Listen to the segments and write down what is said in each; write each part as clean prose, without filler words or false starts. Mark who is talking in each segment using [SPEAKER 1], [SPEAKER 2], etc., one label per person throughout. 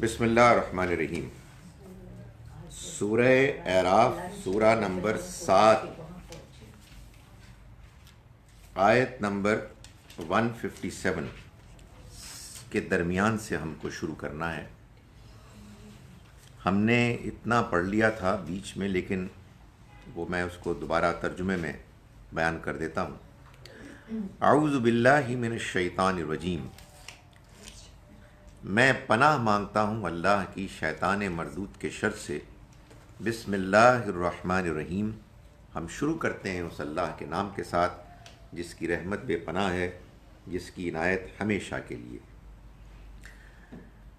[SPEAKER 1] بسم اللہ الرحمن الرحیم۔ سورہ اعراف سورہ نمبر 7 آیت نمبر 157 کے درمیان سے ہم کو شروع کرنا ہے۔ ہم نے اتنا پڑھ لیا تھا بیچ میں، لیکن وہ میں اس کو دوبارہ ترجمے میں بیان کر دیتا ہوں۔ اعوذ باللہ من الشیطان الرجیم، میں پناہ مانگتا ہوں اللہ کی شیطان مردود کے شر سے۔ بسم اللہ الرحمن الرحیم، ہم شروع کرتے ہیں اس اللہ کے نام کے ساتھ جس کی رحمت بے پناہ ہے، جس کی عنایت ہمیشہ کے لیے۔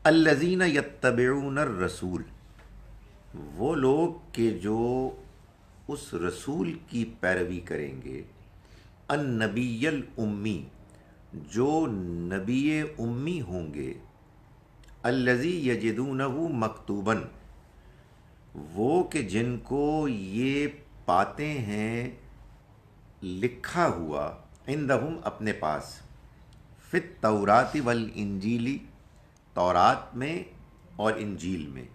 [SPEAKER 1] الذین یتبعون الرسول، وہ لوگ کہ جو اس رسول کی پیروی کریں گے، النبی الامی، جو نبی امی ہوں گے، الذی یجدونہ مکتوباً، وہ کہ جن کو یہ پاتے ہیں لکھا ہوا، عندہم اپنے پاس، فی التوراۃ والانجیل، تورات میں اور انجیل میں۔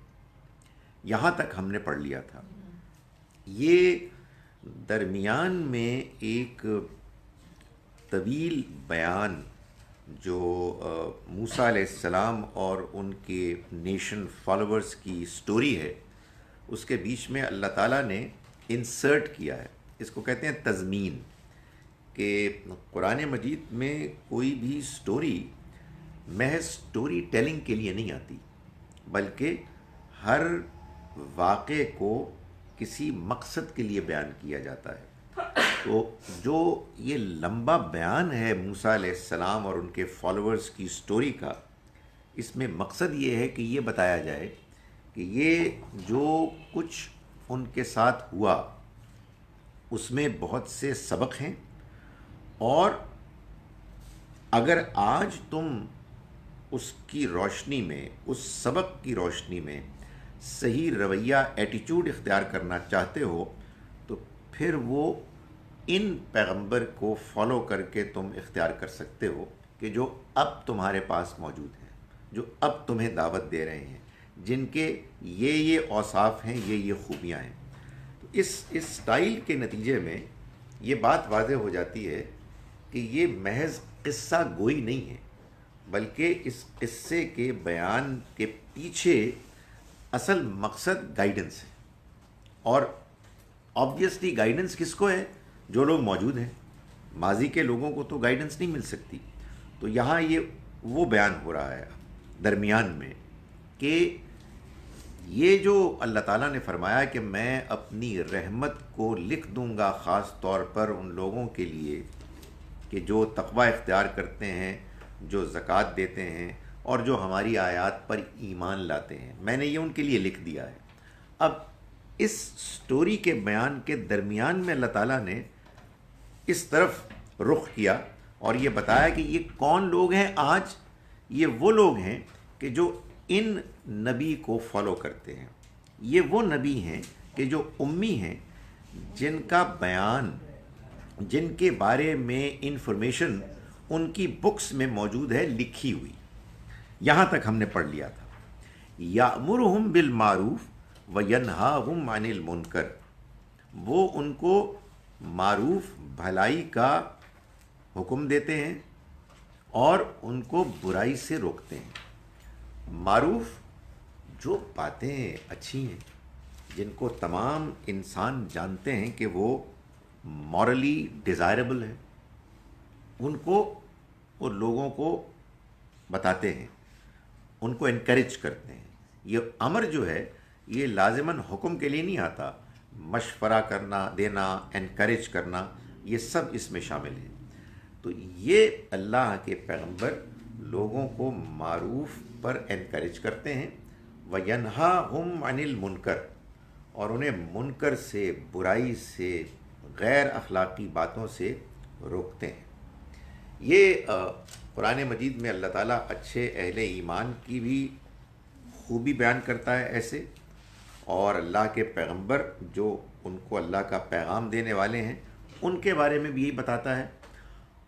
[SPEAKER 1] یہاں تک ہم نے پڑھ لیا تھا۔ یہ درمیان میں ایک طویل بیان جو موسیٰ علیہ السلام اور ان کے نیشن فالوورز کی سٹوری ہے، اس کے بیچ میں اللہ تعالیٰ نے انسرٹ کیا ہے۔ اس کو کہتے ہیں تضمین، کہ قرآن مجید میں کوئی بھی سٹوری محض سٹوری ٹیلنگ کے لیے نہیں آتی، بلکہ ہر واقعے کو کسی مقصد کے لیے بیان کیا جاتا ہے۔ تو جو یہ لمبا بیان ہے موسیٰ علیہ السلام اور ان کے فالوورز کی سٹوری کا، اس میں مقصد یہ ہے کہ یہ بتایا جائے کہ یہ جو کچھ ان کے ساتھ ہوا اس میں بہت سے سبق ہیں، اور اگر آج تم اس کی روشنی میں، اس سبق کی روشنی میں صحیح رویہ، ایٹیچیوڈ اختیار کرنا چاہتے ہو، تو پھر وہ ان پیغمبر کو فالو کر کے تم اختیار کر سکتے ہو کہ جو اب تمہارے پاس موجود ہیں، جو اب تمہیں دعوت دے رہے ہیں، جن کے یہ اوصاف ہیں، یہ خوبیاں ہیں۔ تو اس سٹائل کے نتیجے میں یہ بات واضح ہو جاتی ہے کہ یہ محض قصہ گوئی نہیں ہے، بلکہ اس قصے کے بیان کے پیچھے اصل مقصد گائیڈنس ہے۔ اور آبویسلی گائیڈنس کس کو ہے؟ جو لوگ موجود ہیں۔ ماضی کے لوگوں کو تو گائیڈنس نہیں مل سکتی۔ تو یہاں یہ وہ بیان ہو رہا ہے درمیان میں کہ یہ جو اللہ تعالیٰ نے فرمایا کہ میں اپنی رحمت کو لکھ دوں گا خاص طور پر ان لوگوں کے لیے کہ جو تقوی اختیار کرتے ہیں، جو زکوٰۃ دیتے ہیں اور جو ہماری آیات پر ایمان لاتے ہیں، میں نے یہ ان کے لیے لکھ دیا ہے۔ اب اس سٹوری کے بیان کے درمیان میں اللہ تعالیٰ نے اس طرف رخ کیا اور یہ بتایا کہ یہ کون لوگ ہیں آج؟ یہ وہ لوگ ہیں کہ جو ان نبی کو فالو کرتے ہیں۔ یہ وہ نبی ہیں کہ جو امی ہیں، جن کا بیان، جن کے بارے میں انفارمیشن ان کی بکس میں موجود ہے، لکھی ہوئی۔ یہاں تک ہم نے پڑھ لیا تھا۔ یأمرہم بالمعروف وینہاہم عن المنکر، وہ ان کو معروف بھلائی کا حکم دیتے ہیں اور ان کو برائی سے روکتے ہیں۔ معروف جو باتیں اچھی ہیں، جن کو تمام انسان جانتے ہیں کہ وہ مورلی ڈیزائربل ہیں، ان کو اور لوگوں کو بتاتے ہیں، ان کو انکریج کرتے ہیں۔ یہ امر جو ہے یہ لازماً حکم کے لیے نہیں آتا، مشورہ کرنا، دینا، انکریج کرنا، یہ سب اس میں شامل ہیں۔ تو یہ اللہ کے پیغمبر لوگوں کو معروف پر انکریج کرتے ہیں، وَيَنْهَاهُمْ عَنِ الْمُنْكَرِ، اور انہیں منکر سے، برائی سے، غیر اخلاقی باتوں سے روکتے ہیں۔ یہ قرآن مجید میں اللہ تعالیٰ اچھے اہل ایمان کی بھی خوبی بیان کرتا ہے ایسے، اور اللہ کے پیغمبر جو ان کو اللہ کا پیغام دینے والے ہیں ان کے بارے میں بھی یہی بتاتا ہے۔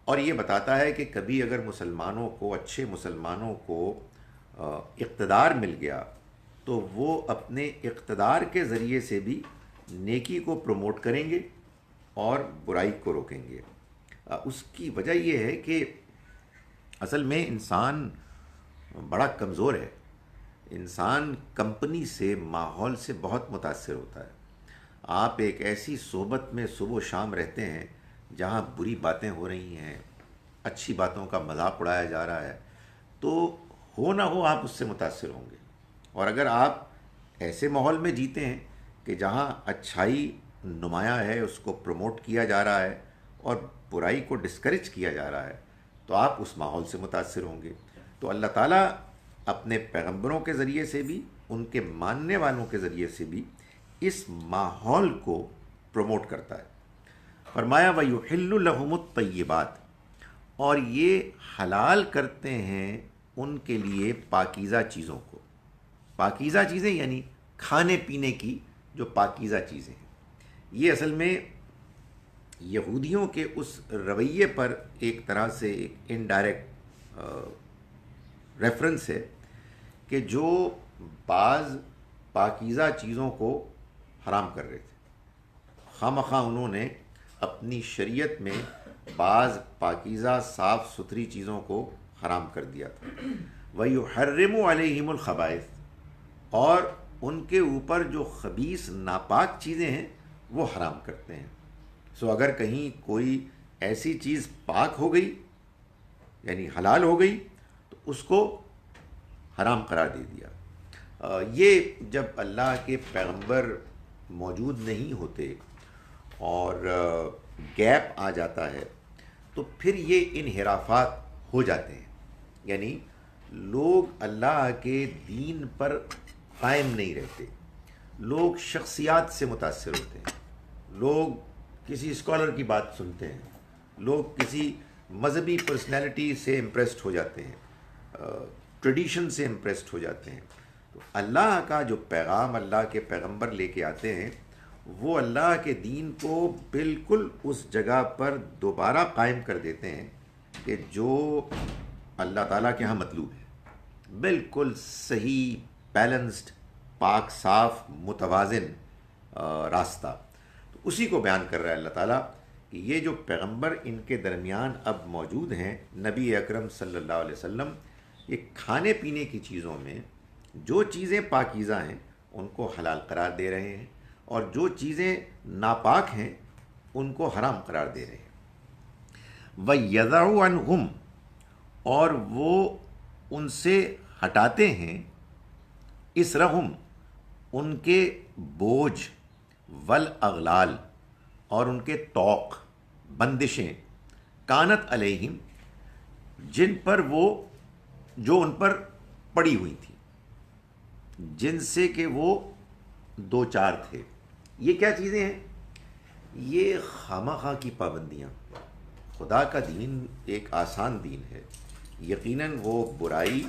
[SPEAKER 1] اور یہ بتاتا ہے کہ کبھی اگر مسلمانوں کو، اچھے مسلمانوں کو اقتدار مل گیا تو وہ اپنے اقتدار کے ذریعے سے بھی نیکی کو پروموٹ کریں گے اور برائی کو روکیں گے۔ اس کی وجہ یہ ہے کہ اصل میں انسان بڑا کمزور ہے، انسان کمپنی سے، ماحول سے بہت متاثر ہوتا ہے۔ آپ ایک ایسی صحبت میں صبح و شام رہتے ہیں جہاں بری باتیں ہو رہی ہیں، اچھی باتوں کا مذاق اڑایا جا رہا ہے، تو ہو نہ ہو آپ اس سے متاثر ہوں گے۔ اور اگر آپ ایسے ماحول میں جیتے ہیں کہ جہاں اچھائی نمایاں ہے، اس کو پروموٹ کیا جا رہا ہے اور برائی کو ڈسکریج کیا جا رہا ہے، تو آپ اس ماحول سے متاثر ہوں گے۔ تو اللہ تعالیٰ اپنے پیغمبروں کے ذریعے سے بھی، ان کے ماننے والوں کے ذریعے سے بھی اس ماحول کو پروموٹ کرتا ہے۔ فرمایا وَيُحِلُّ لَهُمُ الطَّيِّبَاتِ، اور یہ حلال کرتے ہیں ان کے لیے پاکیزہ چیزوں کو۔ پاکیزہ چیزیں یعنی کھانے پینے کی جو پاکیزہ چیزیں ہیں۔ یہ اصل میں یہودیوں کے اس رویے پر ایک طرح سے ایک انڈائریکٹ ریفرنس ہے کہ جو بعض پاکیزہ چیزوں کو حرام کر رہے تھے، خواہ انہوں نے اپنی شریعت میں بعض پاکیزہ صاف ستھری چیزوں کو حرام کر دیا تھا۔ وَيُحَرِّمُ عَلَيْهِمُ الْخَبَائِثَ، اور ان کے اوپر جو خبیث ناپاک چیزیں ہیں وہ حرام کرتے ہیں۔ سو اگر کہیں کوئی ایسی چیز پاک ہو گئی یعنی حلال ہو گئی تو اس کو حرام قرار دے دیا۔ یہ جب اللہ کے پیغمبر موجود نہیں ہوتے اور گیپ آ جاتا ہے تو پھر یہ انحرافات ہو جاتے ہیں، یعنی لوگ اللہ کے دین پر قائم نہیں رہتے، لوگ شخصیات سے متاثر ہوتے ہیں، لوگ کسی اسکالر کی بات سنتے ہیں، لوگ کسی مذہبی پرسنالٹی سے امپریسڈ ہو جاتے ہیں، ٹریڈیشن سے امپریسڈ ہو جاتے ہیں۔ تو اللہ کا جو پیغام اللہ کے پیغمبر لے کے آتے ہیں وہ اللہ کے دین کو بالکل اس جگہ پر دوبارہ قائم کر دیتے ہیں کہ جو اللہ تعالیٰ کے ہاں مطلوب ہے، بالکل صحیح، بیلنسڈ، پاک صاف، متوازن راستہ۔ تو اسی کو بیان کر رہا ہے اللہ تعالیٰ کہ یہ جو پیغمبر ان کے درمیان اب موجود ہیں، نبی اکرم صلی اللہ علیہ وسلم، یہ کھانے پینے کی چیزوں میں جو چیزیں پاکیزہ ہیں ان کو حلال قرار دے رہے ہیں، اور جو چیزیں ناپاک ہیں ان کو حرام قرار دے رہے ہیں۔ وَيَضَعُ عَنْهُمْ، اور وہ ان سے ہٹاتے ہیں، اِسْرَهُمْ، ان کے بوجھ، والاغلال، اور ان کے طوق، بندشیں، کانت علیہم، جن پر وہ، جو ان پر پڑی ہوئی تھی، جن سے کہ وہ دو چار تھے۔ یہ کیا چیزیں ہیں؟ یہ خواہ کی پابندیاں۔ خدا کا دین ایک آسان دین ہے، یقیناً وہ برائی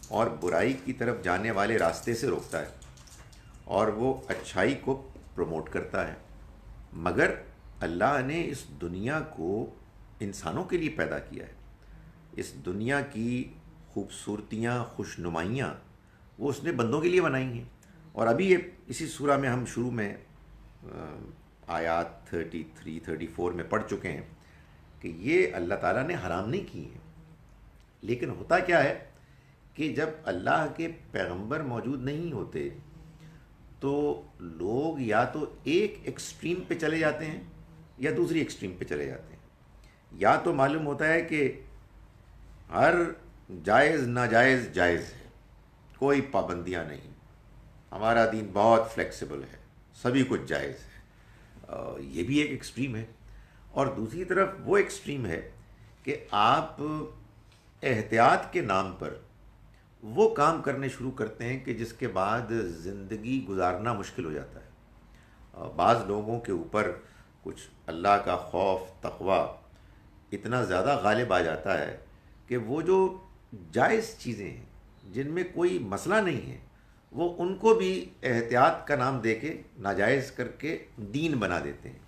[SPEAKER 1] اور برائی کی طرف جانے والے راستے سے روکتا ہے اور وہ اچھائی کو پروموٹ کرتا ہے، مگر اللہ نے اس دنیا کو انسانوں کے لیے پیدا کیا ہے۔ اس دنیا کی خوبصورتیاں، خوش نمائیاں وہ اس نے بندوں کے لیے بنائی ہیں۔ اور ابھی یہ اسی سورہ میں ہم شروع میں آیات 33 34 میں پڑھ چکے ہیں کہ یہ اللہ تعالیٰ نے حرام نہیں کی ہیں، لیکن ہوتا کیا ہے کہ جب اللہ کے پیغمبر موجود نہیں ہوتے تو لوگ یا تو ایک ایکسٹریم پہ چلے جاتے ہیں یا دوسری ایکسٹریم پہ چلے جاتے ہیں۔ یا تو معلوم ہوتا ہے کہ ہر جائز ناجائز جائز ہے، کوئی پابندیاں نہیں، ہمارا دین بہت فلیکسیبل ہے، سبھی کچھ جائز ہے، یہ بھی ایک ایکسٹریم ہے۔ اور دوسری طرف وہ ایکسٹریم ہے کہ آپ احتیاط کے نام پر وہ کام کرنے شروع کرتے ہیں کہ جس کے بعد زندگی گزارنا مشکل ہو جاتا ہے۔ بعض لوگوں کے اوپر کچھ اللہ کا خوف، تقوی اتنا زیادہ غالب آ جاتا ہے کہ وہ جو جائز چیزیں ہیں جن میں کوئی مسئلہ نہیں ہے وہ ان کو بھی احتیاط کا نام دے کے ناجائز کر کے دین بنا دیتے ہیں۔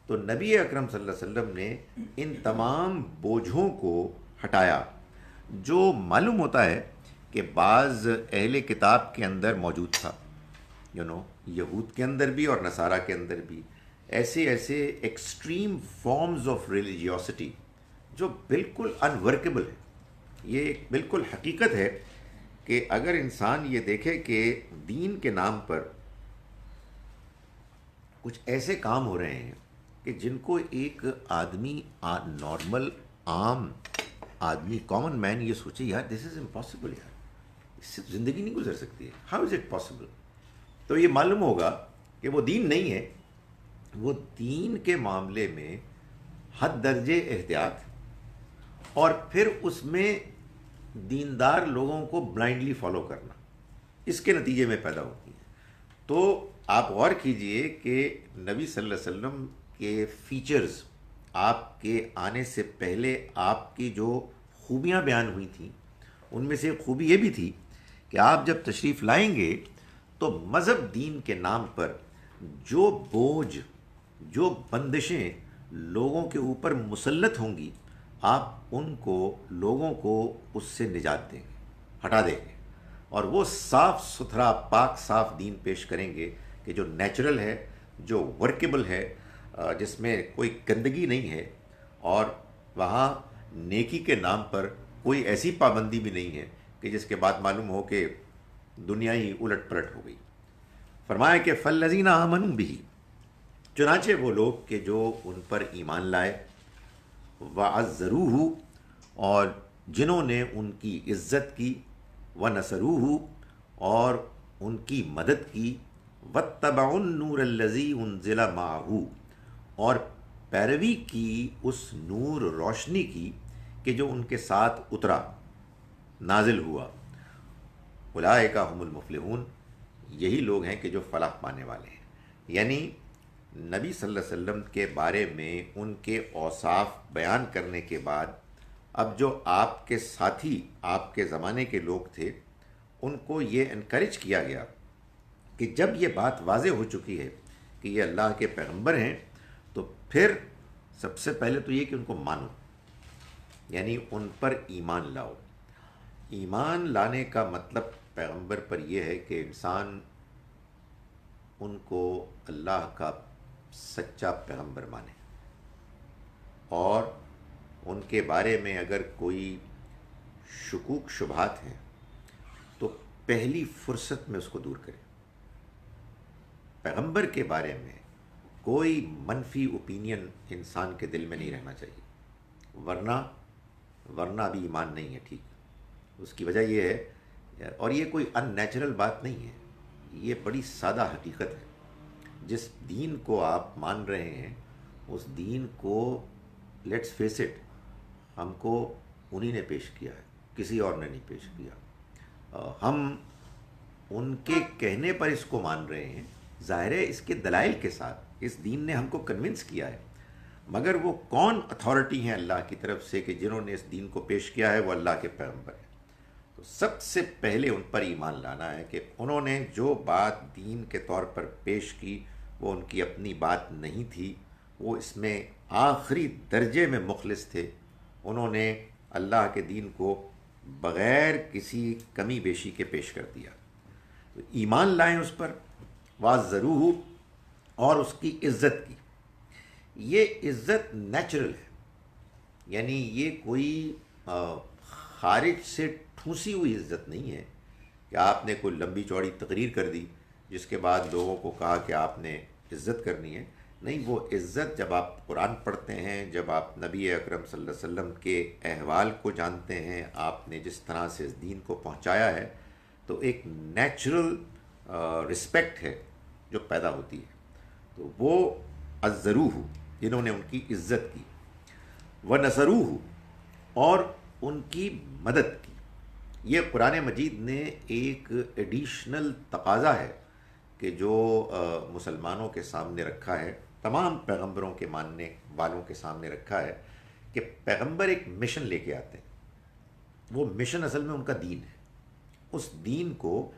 [SPEAKER 1] تو نبی اکرم صلی اللہ علیہ وسلم نے ان تمام بوجھوں کو ہٹایا۔ جو معلوم ہوتا ہے کہ بعض اہل کتاب کے اندر موجود تھا، یہود کے اندر بھی اور نصارہ کے اندر بھی، ایسے ایسے ایکسٹریم فارمز آف ریلیجیوسٹی جو بالکل انورکیبل ہے۔ یہ ایک بالکل حقیقت ہے کہ اگر انسان یہ دیکھے کہ دین کے نام پر کچھ ایسے کام ہو رہے ہیں کہ جن کو ایک آدمی نارمل عام آدمی کامن مین یہ سوچے یار دس از امپاسبل، یار اس سے زندگی نہیں گزر سکتی ہے، ہاؤ از اٹ پاسبل، تو یہ معلوم ہوگا کہ وہ دین نہیں ہے، وہ دین کے معاملے میں حد درجے احتیاط اور پھر اس میں دیندار لوگوں کو بلائنڈلی فالو کرنا اس کے نتیجے میں پیدا ہوتی ہے۔ تو آپ غور کیجئے کہ نبی صلی اللہ علیہ وسلم کے فیچرز آپ کے آنے سے پہلے آپ کی جو خوبیاں بیان ہوئی تھیں ان میں سے ایک خوبی یہ بھی تھی کہ آپ جب تشریف لائیں گے تو مذہب دین کے نام پر جو بوجھ جو بندشیں لوگوں کے اوپر مسلط ہوں گی آپ ان کو لوگوں کو اس سے نجات دیں گے، ہٹا دیں گے، اور وہ صاف ستھرا پاک صاف دین پیش کریں گے کہ جو نیچرل ہے، جو ورکیبل ہے، جس میں کوئی گندگی نہیں ہے، اور وہاں نیکی کے نام پر کوئی ایسی پابندی بھی نہیں ہے کہ جس کے بعد معلوم ہو کہ دنیا ہی الٹ پلٹ ہو گئی۔ فرمایا کہ فَالَّذِينَ آمَنُوا بِهِ، چنانچہ وہ لوگ کہ جو ان پر ایمان لائے، وَعَزَّرُوهُ، اور جنہوں نے ان کی عزت کی، وَنَصَرُوهُ، اور ان کی مدد کی، وَاتَّبَعُوا النُّورَ الَّذِي أُنزِلَ مَعَهُ، اور پیروی کی اس نور روشنی کی کہ جو ان کے ساتھ اترا نازل ہوا، اولئک هم المفلحون، یہی لوگ ہیں کہ جو فلاح پانے والے ہیں۔ یعنی نبی صلی اللہ علیہ وسلم کے بارے میں ان کے اوصاف بیان کرنے کے بعد اب جو آپ کے ساتھی آپ کے زمانے کے لوگ تھے ان کو یہ انکریج کیا گیا کہ جب یہ بات واضح ہو چکی ہے کہ یہ اللہ کے پیغمبر ہیں تو پھر سب سے پہلے تو یہ کہ ان کو مانو، یعنی ان پر ایمان لاؤ۔ ایمان لانے کا مطلب پیغمبر پر یہ ہے کہ انسان ان کو اللہ کا سچا پیغمبر مانے، اور ان کے بارے میں اگر کوئی شکوک شبہات ہیں تو پہلی فرصت میں اس کو دور کرے۔ پیغمبر کے بارے میں کوئی منفی اوپینین انسان کے دل میں نہیں رہنا چاہیے، ورنہ ابھی ایمان نہیں ہے، ٹھیک؟ اس کی وجہ یہ ہے، اور یہ کوئی ان نیچرل بات نہیں ہے، یہ بڑی سادہ حقیقت ہے۔ جس دین کو آپ مان رہے ہیں اس دین کو لیٹس فیس اٹ ہم کو انہی نے پیش کیا ہے، کسی اور نے نہیں پیش کیا۔ ہم ان کے کہنے پر اس کو مان رہے ہیں، ظاہر ہے اس کے دلائل کے ساتھ، اس دین نے ہم کو کنونس کیا ہے، مگر وہ کون اتھارٹی ہیں اللہ کی طرف سے کہ جنہوں نے اس دین کو پیش کیا ہے؟ وہ اللہ کے پیغمبر ہیں۔ تو سب سے پہلے ان پر ایمان لانا ہے کہ انہوں نے جو بات دین کے طور پر پیش کی وہ ان کی اپنی بات نہیں تھی، وہ اس میں آخری درجے میں مخلص تھے، انہوں نے اللہ کے دین کو بغیر کسی کمی بیشی کے پیش کر دیا۔ تو ایمان لائیں اس پر، وَعَزَّرُوهُ، اور اس کی عزت کی۔ یہ عزت نیچرل ہے، یعنی یہ کوئی خارج سے ٹھونسی ہوئی عزت نہیں ہے کہ آپ نے کوئی لمبی چوڑی تقریر کر دی جس کے بعد لوگوں کو کہا کہ آپ نے عزت کرنی ہے۔ نہیں، وہ عزت جب آپ قرآن پڑھتے ہیں، جب آپ نبی اکرم صلی اللہ علیہ وسلم کے احوال کو جانتے ہیں، آپ نے جس طرح سے اس دین کو پہنچایا ہے، تو ایک نیچرل رسپیکٹ ہے جو پیدا ہوتی ہے۔ تو وہ عزروہ، جنہوں نے ان کی عزت کی، ونصروہ، اور ان کی مدد کی۔ یہ قرآن مجید نے ایک ایڈیشنل تقاضا ہے کہ جو مسلمانوں کے سامنے رکھا ہے، تمام پیغمبروں کے ماننے والوں کے سامنے رکھا ہے، کہ پیغمبر ایک مشن لے کے آتے ہیں۔ وہ مشن اصل میں ان کا دین ہے، اس دین کو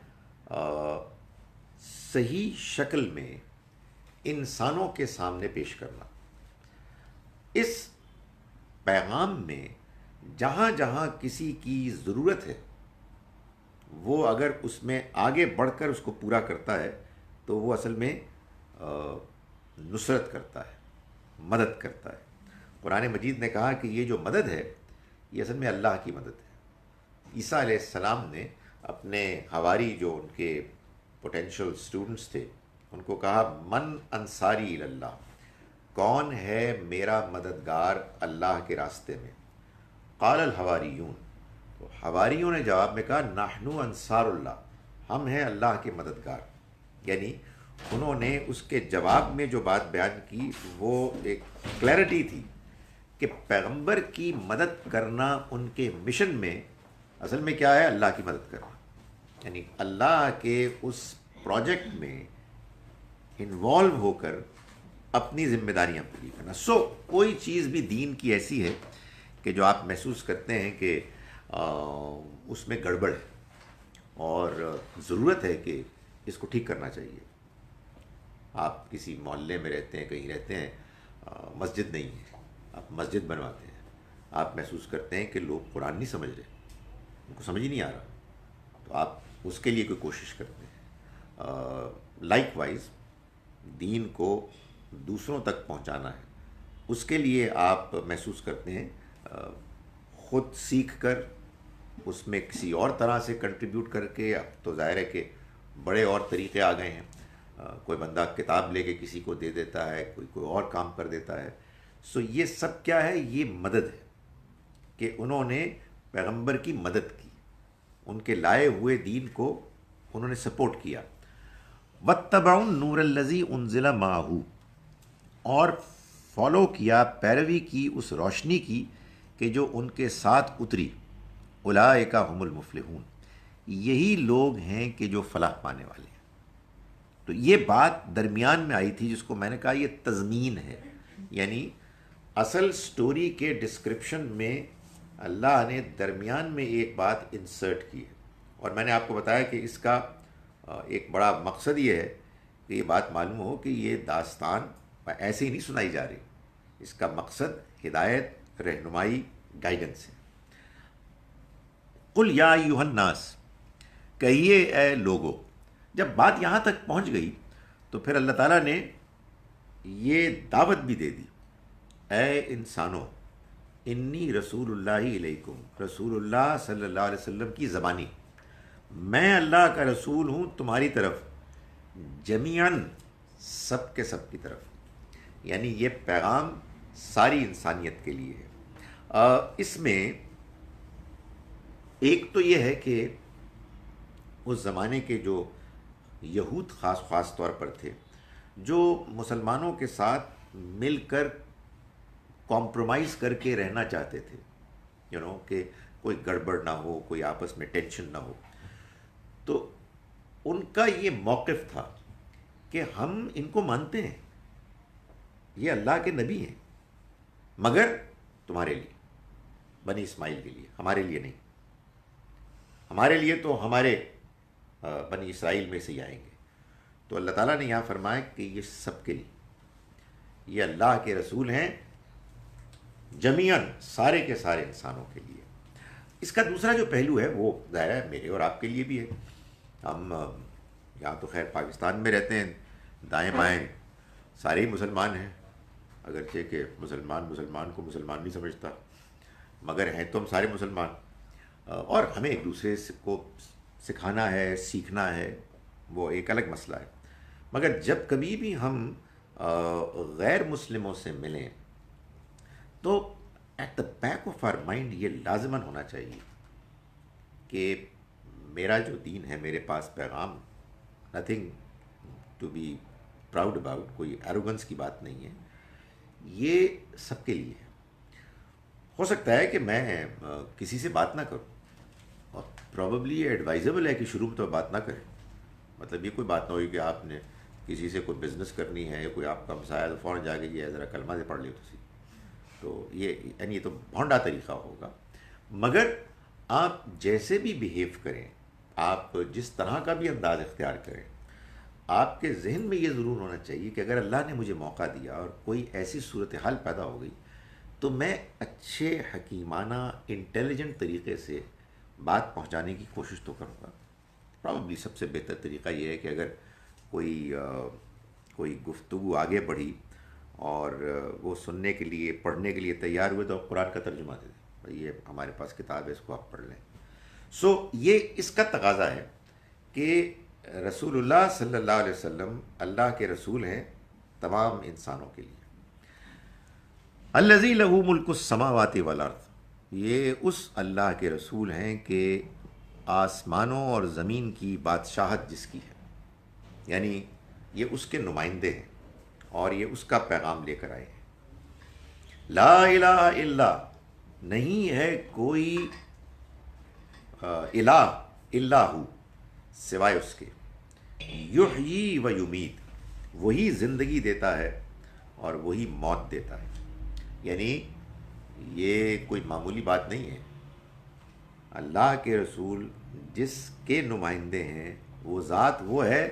[SPEAKER 1] صحیح شکل میں انسانوں کے سامنے پیش کرنا۔ اس پیغام میں جہاں جہاں کسی کی ضرورت ہے وہ اگر اس میں آگے بڑھ کر اس کو پورا کرتا ہے تو وہ اصل میں نصرت کرتا ہے، مدد کرتا ہے۔ قرآن مجید نے کہا کہ یہ جو مدد ہے یہ اصل میں اللہ کی مدد ہے۔ عیسیٰ علیہ السلام نے اپنے حواری جو ان کے پوٹینشیل اسٹوڈنٹس تھے ان کو کہا من انصاری اللہ، کون ہے میرا مددگار اللہ کے راستے میں؟ قال الحواریون، تو حواریوں نے جواب میں کہا نحنو انصار اللہ، ہم ہیں اللہ کے مددگار۔ یعنی انہوں نے اس کے جواب میں جو بات بیان کی وہ ایک کلیئرٹی تھی کہ پیغمبر کی مدد کرنا ان کے مشن میں اصل میں کیا ہے؟ اللہ کی مدد کرنا، یعنی اللہ کے اس پروجیکٹ میں انوالو ہو کر اپنی ذمہ داریاں پوری کرنا۔ کوئی چیز بھی دین کی ایسی ہے کہ جو آپ محسوس کرتے ہیں کہ اس میں گڑبڑ ہے اور ضرورت ہے کہ اس کو ٹھیک کرنا چاہیے۔ آپ کسی محلے میں رہتے ہیں، کہیں رہتے ہیں، مسجد نہیں ہے، آپ مسجد بنواتے ہیں، آپ محسوس کرتے ہیں کہ لوگ قرآن نہیں سمجھ رہے، ان کو سمجھ ہی نہیں آ رہا، تو آپ اس کے لیے کوئی کوشش کرتے ہیں۔ لائک وائز دین کو دوسروں تک پہنچانا ہے، اس کے لیے آپ محسوس کرتے ہیں خود سیکھ کر اس میں کسی اور طرح سے کنٹریبیوٹ کر کے۔ اب تو ظاہر ہے کہ بڑے اور طریقے آ گئے ہیں، کوئی بندہ کتاب لے کے کسی کو دے دیتا ہے، کوئی اور کام کر دیتا ہے۔ یہ سب کیا ہے؟ یہ مدد ہے کہ انہوں نے پیغمبر کی مدد کی، ان کے لائے ہوئے دین کو انہوں نے سپورٹ کیا۔ واتبعوا النور الذی انزل معہ، اور فالو کیا، پیروی کی اس روشنی کی کہ جو ان کے ساتھ اتری۔ اولئک هم المفلحون، یہی لوگ ہیں کہ جو فلاح پانے والے ہیں۔ تو یہ بات درمیان میں آئی تھی جس کو میں نے کہا یہ تضمین ہے، یعنی اصل سٹوری کے ڈسکرپشن میں اللہ نے درمیان میں ایک بات انسرٹ کی ہے، اور میں نے آپ کو بتایا کہ اس کا ایک بڑا مقصد یہ ہے کہ یہ بات معلوم ہو کہ یہ داستان ایسے ہی نہیں سنائی جا رہی، اس کا مقصد ہدایت، رہنمائی، گائیڈنس ہے۔ قل یا ایھا الناس، کہیے اے لوگو۔ جب بات یہاں تک پہنچ گئی تو پھر اللہ تعالیٰ نے یہ دعوت بھی دے دی، اے انسانوں، انی رسول اللہ علیکم، رسول اللہ صلی اللہ علیہ وسلم کی زبانی، میں اللہ کا رسول ہوں تمہاری طرف، جمیعاً، سب کے سب کی طرف، یعنی یہ پیغام ساری انسانیت کے لیے ہے۔ اس میں ایک تو یہ ہے کہ اس زمانے کے جو یہود خاص طور پر تھے جو مسلمانوں کے ساتھ مل کر کمپرومائز کر کے رہنا چاہتے تھے، کہ کوئی گڑبڑ نہ ہو، کوئی آپس میں ٹینشن نہ ہو، تو ان کا یہ موقف تھا کہ ہم ان کو مانتے ہیں، یہ اللہ کے نبی ہیں، مگر تمہارے لیے، بنی اسماعیل کے لیے، ہمارے لیے نہیں، ہمارے لیے تو ہمارے بنی اسرائیل میں سے ہی آئیں گے۔ تو اللہ تعالیٰ نے یہاں فرمایا کہ یہ سب کے لیے، یہ اللہ کے رسول ہیں، جمیعاً، سارے کے سارے انسانوں کے لیے۔ اس کا دوسرا جو پہلو ہے وہ ظاہر ہے میرے اور آپ کے لیے بھی ہے۔ ہم یہاں تو خیر پاکستان میں رہتے ہیں، دائیں بائیں سارے ہی مسلمان ہیں، اگرچہ کہ مسلمان کو مسلمان نہیں سمجھتا، مگر ہیں تو ہم سارے مسلمان، اور ہمیں ایک دوسرے کو سکھانا ہے، سیکھنا ہے، وہ ایک الگ مسئلہ ہے۔ مگر جب کبھی بھی ہم غیر مسلموں سے ملیں تو at the back of our mind یہ لازماً ہونا چاہیے کہ میرا جو دین ہے، میرے پاس پیغام، nothing to be proud about, کوئی ایروگنس کی بات نہیں ہے، یہ سب کے لیے ہے۔ ہو سکتا ہے کہ میں کسی سے بات نہ کروں، اور پروبیبلی یہ ایڈوائزبل ہے کہ شروع میں تو بات نہ کریں، مطلب یہ کوئی بات نہ ہوئی کہ آپ نے کسی سے کوئی بزنس کرنی ہے، کوئی آپ کا مسائل فوراً جا کے یہ ذرا کلمہ سے پڑھ لیو تو یہ یعنی یہ تو بھونڈا طریقہ ہوگا۔ مگر آپ جیسے بھی بیہیو کریں، آپ جس طرح کا بھی انداز اختیار کریں، آپ کے ذہن میں یہ ضرور ہونا چاہیے کہ اگر اللہ نے مجھے موقع دیا اور کوئی ایسی صورتحال پیدا ہو گئی تو میں اچھے، حکیمانہ، انٹیلیجنٹ طریقے سے بات پہنچانے کی کوشش تو کروں گا. پرابیبلی سب سے بہتر طریقہ یہ ہے کہ اگر کوئی گفتگو آگے بڑھی اور وہ سننے کے لیے پڑھنے کے لیے تیار ہوئے تو قرآن کا ترجمہ دے دیں، یہ ہمارے پاس کتاب ہے، اس کو آپ پڑھ لیں. یہ اس کا تقاضا ہے کہ رسول اللہ صلی اللہ علیہ وسلم اللہ کے رسول ہیں تمام انسانوں کے لیے. الذی لہ ملک السماوات والارض، یہ اس اللہ کے رسول ہیں کہ آسمانوں اور زمین کی بادشاہت جس کی ہے، یعنی یہ اس کے نمائندے ہیں اور یہ اس کا پیغام لے کر آئے ہیں. لا الہ الا، نہیں ہے کوئی الہ الا ہو سوائے اس کے. یحیی و یمیت، وہی زندگی دیتا ہے اور وہی موت دیتا ہے. یعنی یہ کوئی معمولی بات نہیں ہے. اللہ کے رسول جس کے نمائندے ہیں وہ ذات وہ ہے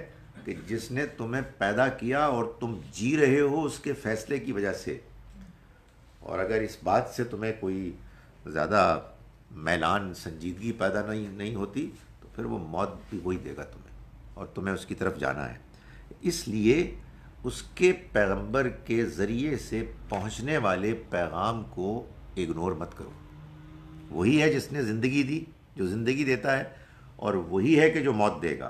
[SPEAKER 1] کہ جس نے تمہیں پیدا کیا اور تم جی رہے ہو اس کے فیصلے کی وجہ سے. اور اگر اس بات سے تمہیں کوئی زیادہ میلان سنجیدگی پیدا نہیں ہوتی تو پھر وہ موت بھی وہی دے گا تمہیں اور تمہیں اس کی طرف جانا ہے. اس لیے اس کے پیغمبر کے ذریعے سے پہنچنے والے پیغام کو اگنور مت کرو. وہی ہے جس نے زندگی دی، جو زندگی دیتا ہے، اور وہی ہے کہ جو موت دے گا.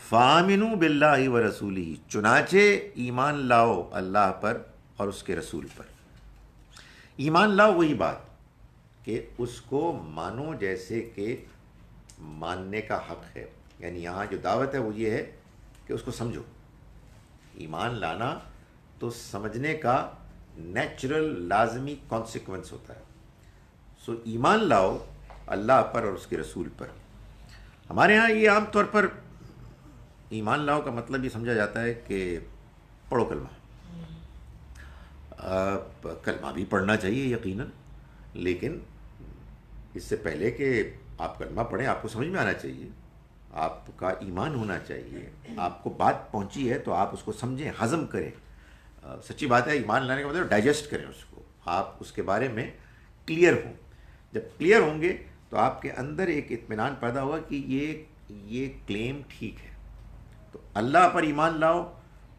[SPEAKER 1] فآمنوا باللہ و رسولہ، چنانچہ ایمان لاؤ اللہ پر اور اس کے رسول پر. ایمان لاؤ وہی بات کہ اس کو مانو جیسے کہ ماننے کا حق ہے. یعنی یہاں جو دعوت ہے وہ یہ ہے کہ اس کو سمجھو. ایمان لانا تو سمجھنے کا نیچرل لازمی کانسیکوینس ہوتا ہے. ایمان لاؤ اللہ پر اور اس کے رسول پر. ہمارے ہاں یہ عام طور پر ایمان لاؤ کا مطلب یہ سمجھا جاتا ہے کہ پڑھو کلمہ. کلمہ بھی پڑھنا چاہیے یقیناً، لیکن اس سے پہلے کہ آپ کلمہ پڑھیں آپ کو سمجھ میں آنا چاہیے، آپ کا ایمان ہونا چاہیے. آپ کو بات پہنچی ہے تو آپ اس کو سمجھیں، ہضم کریں. سچی بات ہے، ایمان لانے کا مطلب ڈائجسٹ کریں اس کو، آپ اس کے بارے میں کلیئر ہوں. جب کلیئر ہوں گے تو آپ کے اندر ایک اطمینان پیدا ہوگا کہ یہ کلیم ٹھیک ہے. تو اللہ پر ایمان لاؤ،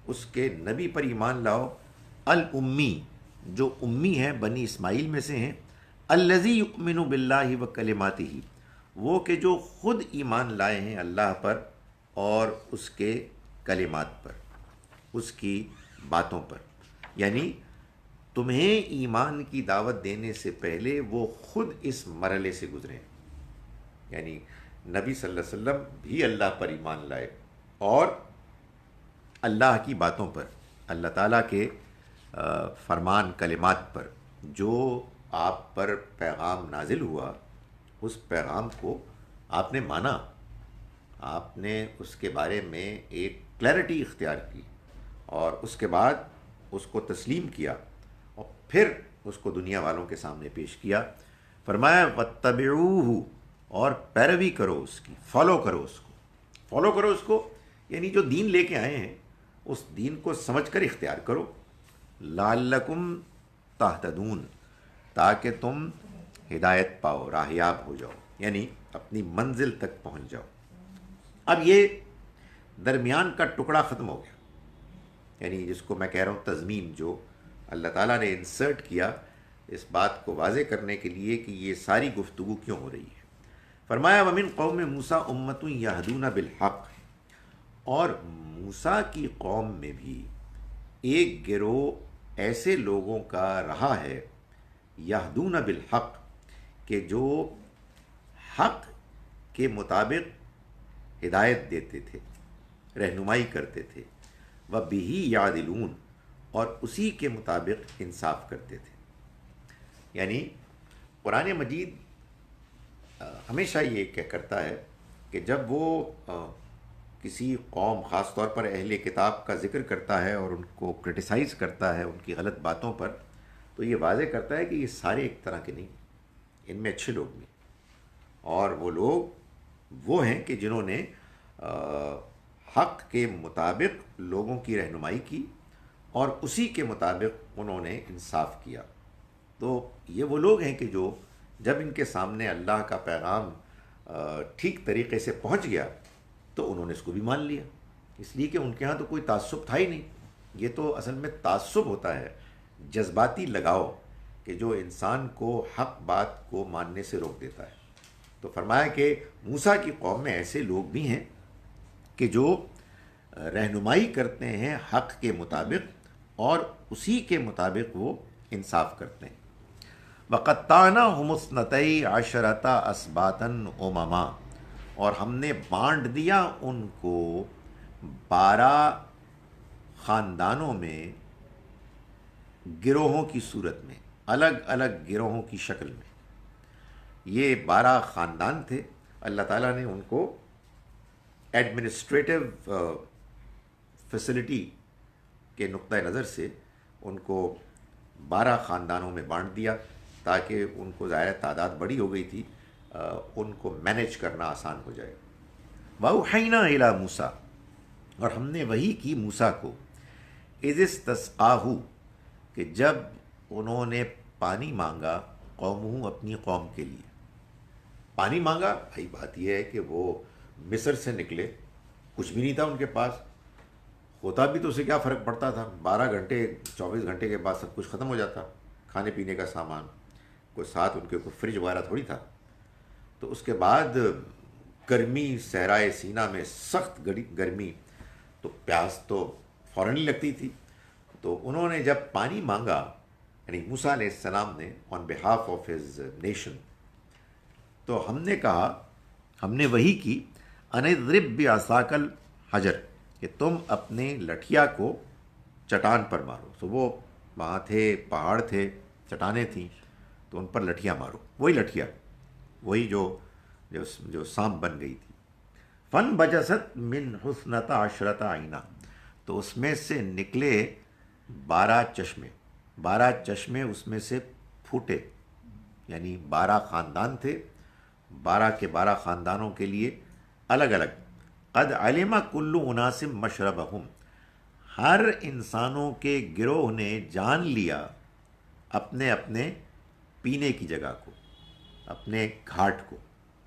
[SPEAKER 1] اس کے نبی پر ایمان لاؤ. الامی، جو امی ہیں بنی اسماعیل میں سے ہیں. الذی یؤمن باللہ و کلماتہ، وہ کہ جو خود ایمان لائے ہیں اللہ پر اور اس کے کلمات پر، اس کی باتوں پر. یعنی تمہیں ایمان کی دعوت دینے سے پہلے وہ خود اس مرحلے سے گزرے. یعنی نبی صلی اللہ علیہ وسلم بھی اللہ پر ایمان لائے اور اللہ کی باتوں پر، اللہ تعالیٰ کے فرمان کلمات پر. جو آپ پر پیغام نازل ہوا اس پیغام کو آپ نے مانا، آپ نے اس کے بارے میں ایک کلیئرٹی اختیار کی اور اس کے بعد اس کو تسلیم کیا اور پھر اس کو دنیا والوں کے سامنے پیش کیا. فرمایا واتبعوہ، اور پیروی کرو اس کی، فالو کرو اس کو. یعنی جو دین لے کے آئے ہیں اس دین کو سمجھ کر اختیار کرو. لعلکم تہتدون، تاکہ تم ہدایت پاؤ، راہیاب ہو جاؤ، یعنی اپنی منزل تک پہنچ جاؤ. اب یہ درمیان کا ٹکڑا ختم ہو گیا، یعنی جس کو میں کہہ رہا ہوں تضمین، جو اللہ تعالیٰ نے انسرٹ کیا اس بات کو واضح کرنے کے لیے کہ یہ ساری گفتگو کیوں ہو رہی ہے. فرمایا ومن قوم موسیٰ امۃ یہدون بالحق، اور موسیٰ کی قوم میں بھی ایک گروہ ایسے لوگوں کا رہا ہے یہدون بالحق، کہ جو حق کے مطابق ہدایت دیتے تھے، رہنمائی کرتے تھے. وبہ یعدلون، اور اسی کے مطابق انصاف کرتے تھے. یعنی قرآن مجید ہمیشہ یہ کرتا ہے کہ جب وہ کسی قوم، خاص طور پر اہل کتاب کا ذکر کرتا ہے اور ان کو کرٹیسائز کرتا ہے ان کی غلط باتوں پر، تو یہ واضح کرتا ہے کہ یہ سارے ایک طرح کے نہیں، ان میں اچھے لوگ بھی، اور وہ لوگ وہ ہیں کہ جنہوں نے حق کے مطابق لوگوں کی رہنمائی کی اور اسی کے مطابق انہوں نے انصاف کیا. تو یہ وہ لوگ ہیں کہ جو جب ان کے سامنے اللہ کا پیغام ٹھیک طریقے سے پہنچ گیا تو انہوں نے اس کو بھی مان لیا، اس لیے کہ ان کے ہاں تو کوئی تعصب تھا ہی نہیں۔ یہ تو اصل میں تعصب ہوتا ہے، جذباتی لگاؤ، کہ جو انسان کو حق بات کو ماننے سے روک دیتا ہے۔ تو فرمایا کہ موسیٰ کی قوم میں ایسے لوگ بھی ہیں کہ جو رہنمائی کرتے ہیں حق کے مطابق اور اسی کے مطابق وہ انصاف کرتے ہیں۔ وَقَطَّعْنَاهُمُ اثْنَتَيْ عَشْرَةَ أَسْبَاطًا أُمَمًا، اور ہم نے بانٹ دیا ان کو 12 خاندانوں میں، گروہوں کی صورت میں، الگ الگ گروہوں کی شکل میں۔ یہ 12 خاندان تھے، اللہ تعالیٰ نے ان کو ایڈمنسٹریٹو فیسلٹی کے نقطہ نظر سے ان کو 12 خاندانوں میں بانٹ دیا، تاکہ ان کو ظاہر تعداد بڑی ہو گئی تھی، ان کو مینیج کرنا آسان ہو جائے۔ وَأَوْحَيْنَا إِلَىٰ مُوسَىٰ، اور ہم نے وحی کی موسیٰ کو، اِذِ اسْتَسْقَاهُ، کہ جب انہوں نے پانی مانگا، قومہ، اپنی قوم کے لیے۔ پانی مانگا، بھائی بات یہ ہے کہ وہ مصر سے نکلے، کچھ بھی نہیں تھا ان کے پاس، ہوتا بھی تو اسے کیا فرق پڑتا تھا، 12 گھنٹے 24 گھنٹے کے بعد سب کچھ ختم ہو جاتا، کھانے پینے کا سامان، کوئی ساتھ ان کے کوئی فریج وغیرہ تھوڑی تھا۔ تو اس کے بعد گرمی، صحرائے سینا میں سخت گرمی، تو پیاس تو فوراً ہی لگتی تھی۔ تو انہوں نے جب پانی مانگا، یعنی موسیٰ علیہ السلام نے آن بہاف آف ہز نیشن، تو ہم نے کہا، ہم نے وحی کی، ان اضرب بعصاک الحجر، کہ تم اپنے لٹھیا کو چٹان پر مارو۔ تو وہ وہاں تھے، پہاڑ تھے، چٹانیں تھیں، تو ان پر لٹھیاں مارو، وہی لٹھیا، وہی جو سانپ بن گئی تھی۔ فن بجست من حسنۃ عشرۃ عینا، تو اس میں سے نکلے 12 چشمے، 12 چشمے اس میں سے پھوٹے، یعنی 12 خاندان تھے، 12 کے 12 خاندانوں کے لیے الگ الگ۔ قد علم کل اناس مشربہم، ہر انسانوں کے گروہ نے جان لیا اپنے اپنے پینے کی جگہ کو، اپنے گھاٹ کو،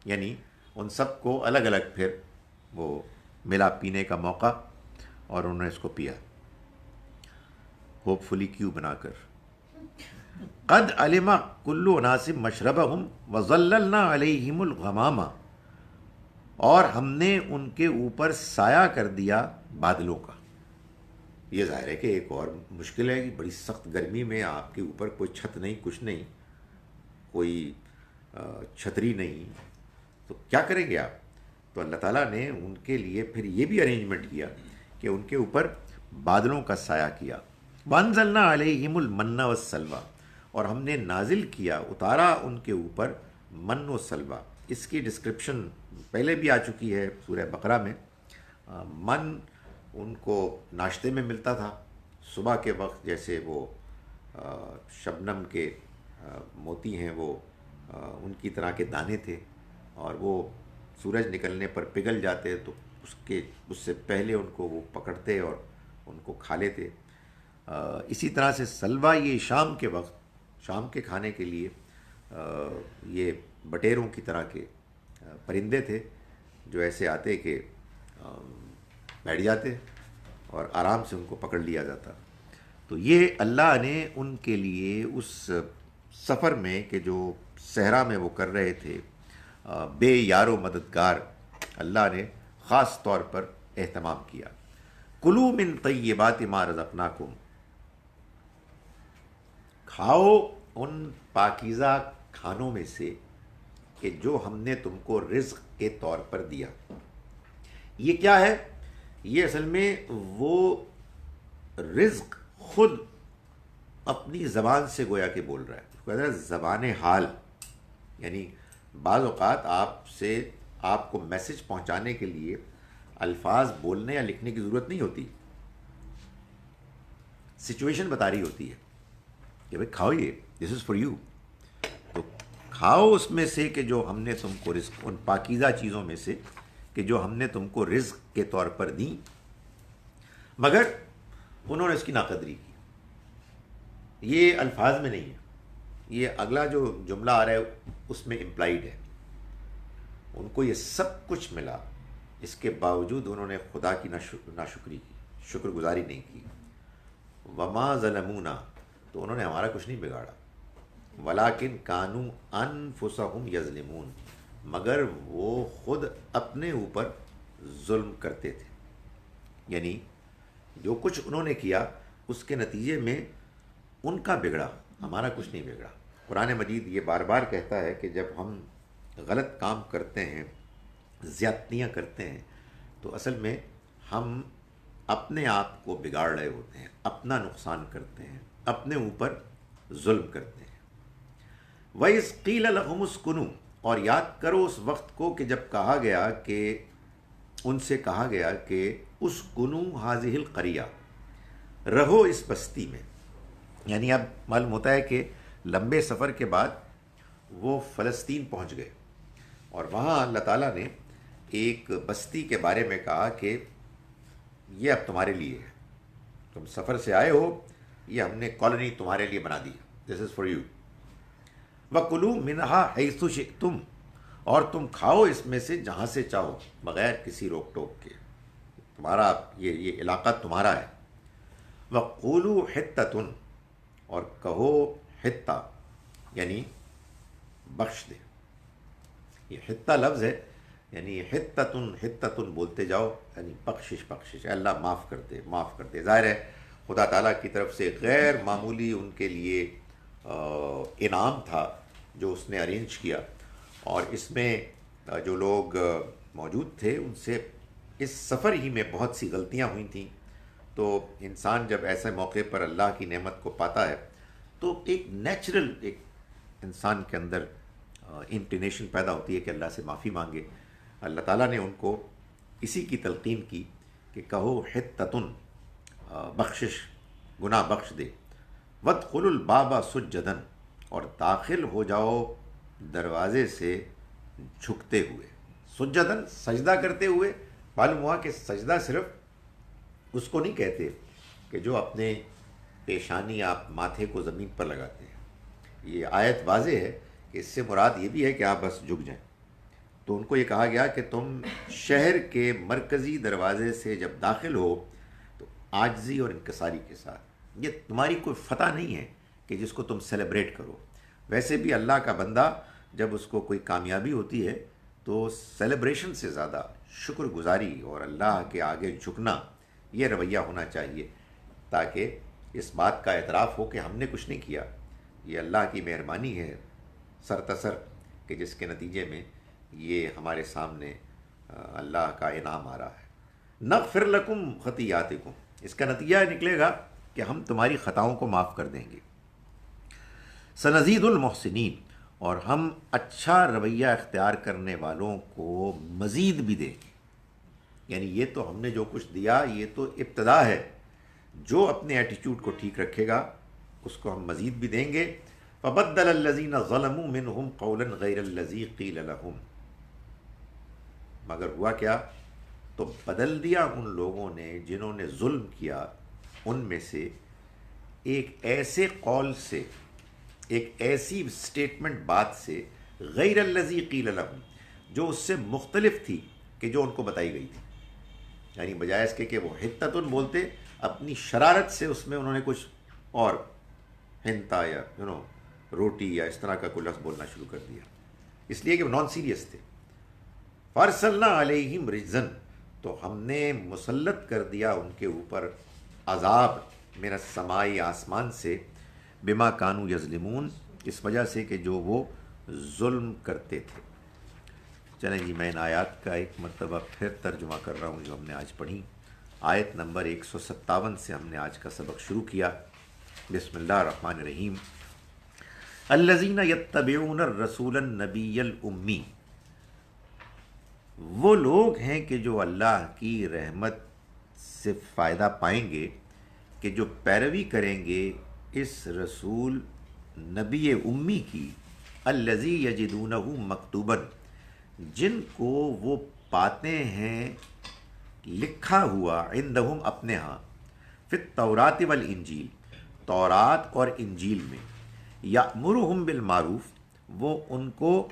[SPEAKER 1] یعنی ان سب کو الگ الگ پھر وہ ملا پینے کا موقع، اور انہوں نے اس کو پیا، ہوپ فلی کیو بنا کر۔ قد علم کل اناس مشربہم وظللنا علیہم الغمام، اور ہم نے ان کے اوپر سایہ کر دیا بادلوں کا۔ یہ ظاہر ہے کہ ایک اور مشکل ہے کہ بڑی سخت گرمی میں آپ کے اوپر کوئی چھت نہیں، کچھ نہیں، کوئی چھتری نہیں، تو کیا کریں گے آپ؟ تو اللہ تعالیٰ نے ان کے لیے پھر یہ بھی ارینجمنٹ کیا کہ ان کے اوپر بادلوں کا سایہ کیا۔ وَأَنزَلْنَا عَلَيْهِمُ الْمَنَّ وَالسَّلْوَىٰ، اور ہم نے نازل کیا، اتارا ان کے اوپر من و سلوہ۔ اس کی ڈسکرپشن پہلے بھی آ چکی ہے سورہ بقرہ میں۔ من ان کو ناشتے میں ملتا تھا صبح کے وقت، جیسے وہ شبنم کے موتی ہیں، وہ ان کی طرح کے دانے تھے، اور وہ سورج نکلنے پر پگھل جاتے، تو اس سے پہلے ان کو وہ پکڑتے اور ان کو کھا لیتے۔ اسی طرح سے سلوہ، یہ شام کے وقت، شام کے کھانے کے لیے یہ بٹیروں کی طرح کے پرندے تھے، جو ایسے آتے کہ بیٹھ جاتے اور آرام سے ان کو پکڑ لیا جاتا۔ تو یہ اللہ نے ان کے لیے اس سفر میں، کہ جو صحرا میں وہ کر رہے تھے، بے یار و مددگار، اللہ نے خاص طور پر اہتمام کیا۔ کلوا من طیبات ما رزقناکم، کھاؤ ان پاکیزہ کھانوں میں سے کہ جو ہم نے تم کو رزق کے طور پر دیا۔ یہ کیا ہے؟ یہ اصل میں وہ رزق خود اپنی زبان سے گویا کہ بول رہا ہے، اس کو کہتے ہیں زبان حال، یعنی بعض اوقات آپ کو میسج پہنچانے کے لیے الفاظ بولنے یا لکھنے کی ضرورت نہیں ہوتی، سچویشن بتا رہی ہوتی ہے کہ بھائی کھاؤ، یہ دس از فار یو، تو کھاؤ اس میں سے کہ جو ہم نے تم کو رزق، ان پاکیزہ چیزوں میں سے کہ جو ہم نے تم کو رزق کے طور پر دیں۔ مگر انہوں نے اس کی ناقدری کی۔ یہ الفاظ میں نہیں ہے، یہ اگلا جو جملہ آ رہا ہے اس میں امپلائیڈ ہے۔ ان کو یہ سب کچھ ملا، اس کے باوجود انہوں نے خدا کی ناشکری کی، شکر گزاری نہیں کی. وما ظلمونا، تو انہوں نے ہمارا کچھ نہیں بگاڑا. ولیکن کانوا انفسہم یظلمون، مگر وہ خود اپنے اوپر ظلم کرتے تھے. یعنی جو کچھ انہوں نے کیا اس کے نتیجے میں ان کا بگڑا، ہمارا کچھ نہیں بگڑا. قرآن مجید یہ بار بار کہتا ہے کہ جب ہم غلط کام کرتے ہیں، زیادتیاں کرتے ہیں، تو اصل میں ہم اپنے آپ کو بگاڑ رہے ہوتے ہیں، اپنا نقصان کرتے ہیں، اپنے اوپر ظلم کرتے ہیں. وَإِذْ قِيلَ لَهُمُ اسْكُنُوا، اور یاد کرو اس وقت کو کہ جب کہا گیا کہ ان سے کہا گیا کہ اسْكُنُوا هَذِهِ الْقَرْيَةَ، رہو اس بستی میں. یعنی اب معلوم ہوتا ہے کہ لمبے سفر کے بعد وہ فلسطین پہنچ گئے، اور وہاں اللہ تعالیٰ نے ایک بستی کے بارے میں کہا کہ یہ اب تمہارے لیے ہے، تم سفر سے آئے ہو، یہ ہم نے کالونی تمہارے لیے بنا دی، دس از فار یو. وَكُلُوا مِنْهَا حَيْثُ شِئْتُمْ، اور تم کھاؤ اس میں سے جہاں سے چاہو، بغیر کسی روک ٹوک کے، تمہارا یہ علاقہ تمہارا ہے. وَقُولُوا حِطَّةٌ، اور کہو حطہ، یعنی بخش دے. یہ حطہ لفظ ہے، یعنی حطتن حطتن بولتے جاؤ، یعنی بخشش بخشش، اللہ معاف کر دے معاف کر دے. ظاہر ہے خدا تعالیٰ کی طرف سے غیر معمولی ان کے لیے انعام تھا جو اس نے ارینج کیا، اور اس میں جو لوگ موجود تھے ان سے اس سفر ہی میں بہت سی غلطیاں ہوئی تھیں. تو انسان جب ایسے موقع پر اللہ کی نعمت کو پاتا ہے تو ایک نیچرل ایک انسان کے اندر انٹینیشن پیدا ہوتی ہے کہ اللہ سے معافی مانگے. اللہ تعالیٰ نے ان کو اسی کی تلقین کی کہ کہو حطتن، بخشش، گناہ بخش دے. وادخلوا الباب سجدن، اور داخل ہو جاؤ دروازے سے جھکتے ہوئے. سجدن، سجدہ کرتے ہوئے. معلوم ہوا کہ سجدہ صرف اس کو نہیں کہتے کہ جو اپنے پیشانی آپ ماتھے کو زمین پر لگاتے ہیں. یہ آیت واضح ہے کہ اس سے مراد یہ بھی ہے کہ آپ بس جھک جائیں. تو ان کو یہ کہا گیا کہ تم شہر کے مرکزی دروازے سے جب داخل ہو تو عاجزی اور انکساری کے ساتھ. یہ تمہاری کوئی فتح نہیں ہے کہ جس کو تم سیلیبریٹ کرو. ویسے بھی اللہ کا بندہ جب اس کو کوئی کامیابی ہوتی ہے تو سیلیبریشن سے زیادہ شکر گزاری اور اللہ کے آگے جھکنا، یہ رویہ ہونا چاہیے، تاکہ اس بات کا اعتراف ہو کہ ہم نے کچھ نہیں کیا، یہ اللہ کی مہربانی ہے سرتسر کہ جس کے نتیجے میں یہ ہمارے سامنے اللہ کا انعام آ رہا ہے. نغفر لکم خطیاتکم، اس کا نتیجہ نکلے گا کہ ہم تمہاری خطاؤں کو معاف کر دیں گے. سنزید المحسنین، اور ہم اچھا رویہ اختیار کرنے والوں کو مزید بھی دیں گے. یعنی یہ تو ہم نے جو کچھ دیا یہ تو ابتدا ہے، جو اپنے ایٹیچیوڈ کو ٹھیک رکھے گا اس کو ہم مزید بھی دیں گے. فبدل الذین ظلموا منہم قولا غیر الذی قیل لہم، مگر ہوا کیا، تو بدل دیا ان لوگوں نے جنہوں نے ظلم کیا ان میں سے ایک ایسے قول سے، ایک ایسی سٹیٹمنٹ بات سے، غیر الذی قیل لہم، جو اس سے مختلف تھی کہ جو ان کو بتائی گئی تھی. یعنی بجائے اس کے کہ وہ حتتن بولتے، اپنی شرارت سے اس میں انہوں نے کچھ اور ہنتا یا روٹی یا اس طرح کا کوئی لفظ بولنا شروع کر دیا، اس لیے کہ وہ نان سیریس تھے. فارسلنا علیہم رجزن، تو ہم نے مسلط کر دیا ان کے اوپر عذاب، من السماء، آسمان سے، بما کانوا یظلمون، اس وجہ سے کہ جو وہ ظلم کرتے تھے. چلیں جی، میں ان آیات کا ایک مرتبہ پھر ترجمہ کر رہا ہوں جو ہم نے آج پڑھی. آیت نمبر 157 سے ہم نے آج کا سبق شروع کیا. بسم اللہ الرحمن الرحیم. الذین یتبعون الرسول النبی الامی، وہ لوگ ہیں کہ جو اللہ کی رحمت سے فائدہ پائیں گے، کہ جو پیروی کریں گے اس رسول نبی امی کی، الذی یجدونہ مکتوبا، جن کو وہ پاتے ہیں لکھا ہوا، عندہم اپنے ہاں، فی التوراۃ والانجیل، تورات اور انجیل میں، یأمرہم بالمعروف، وہ ان کو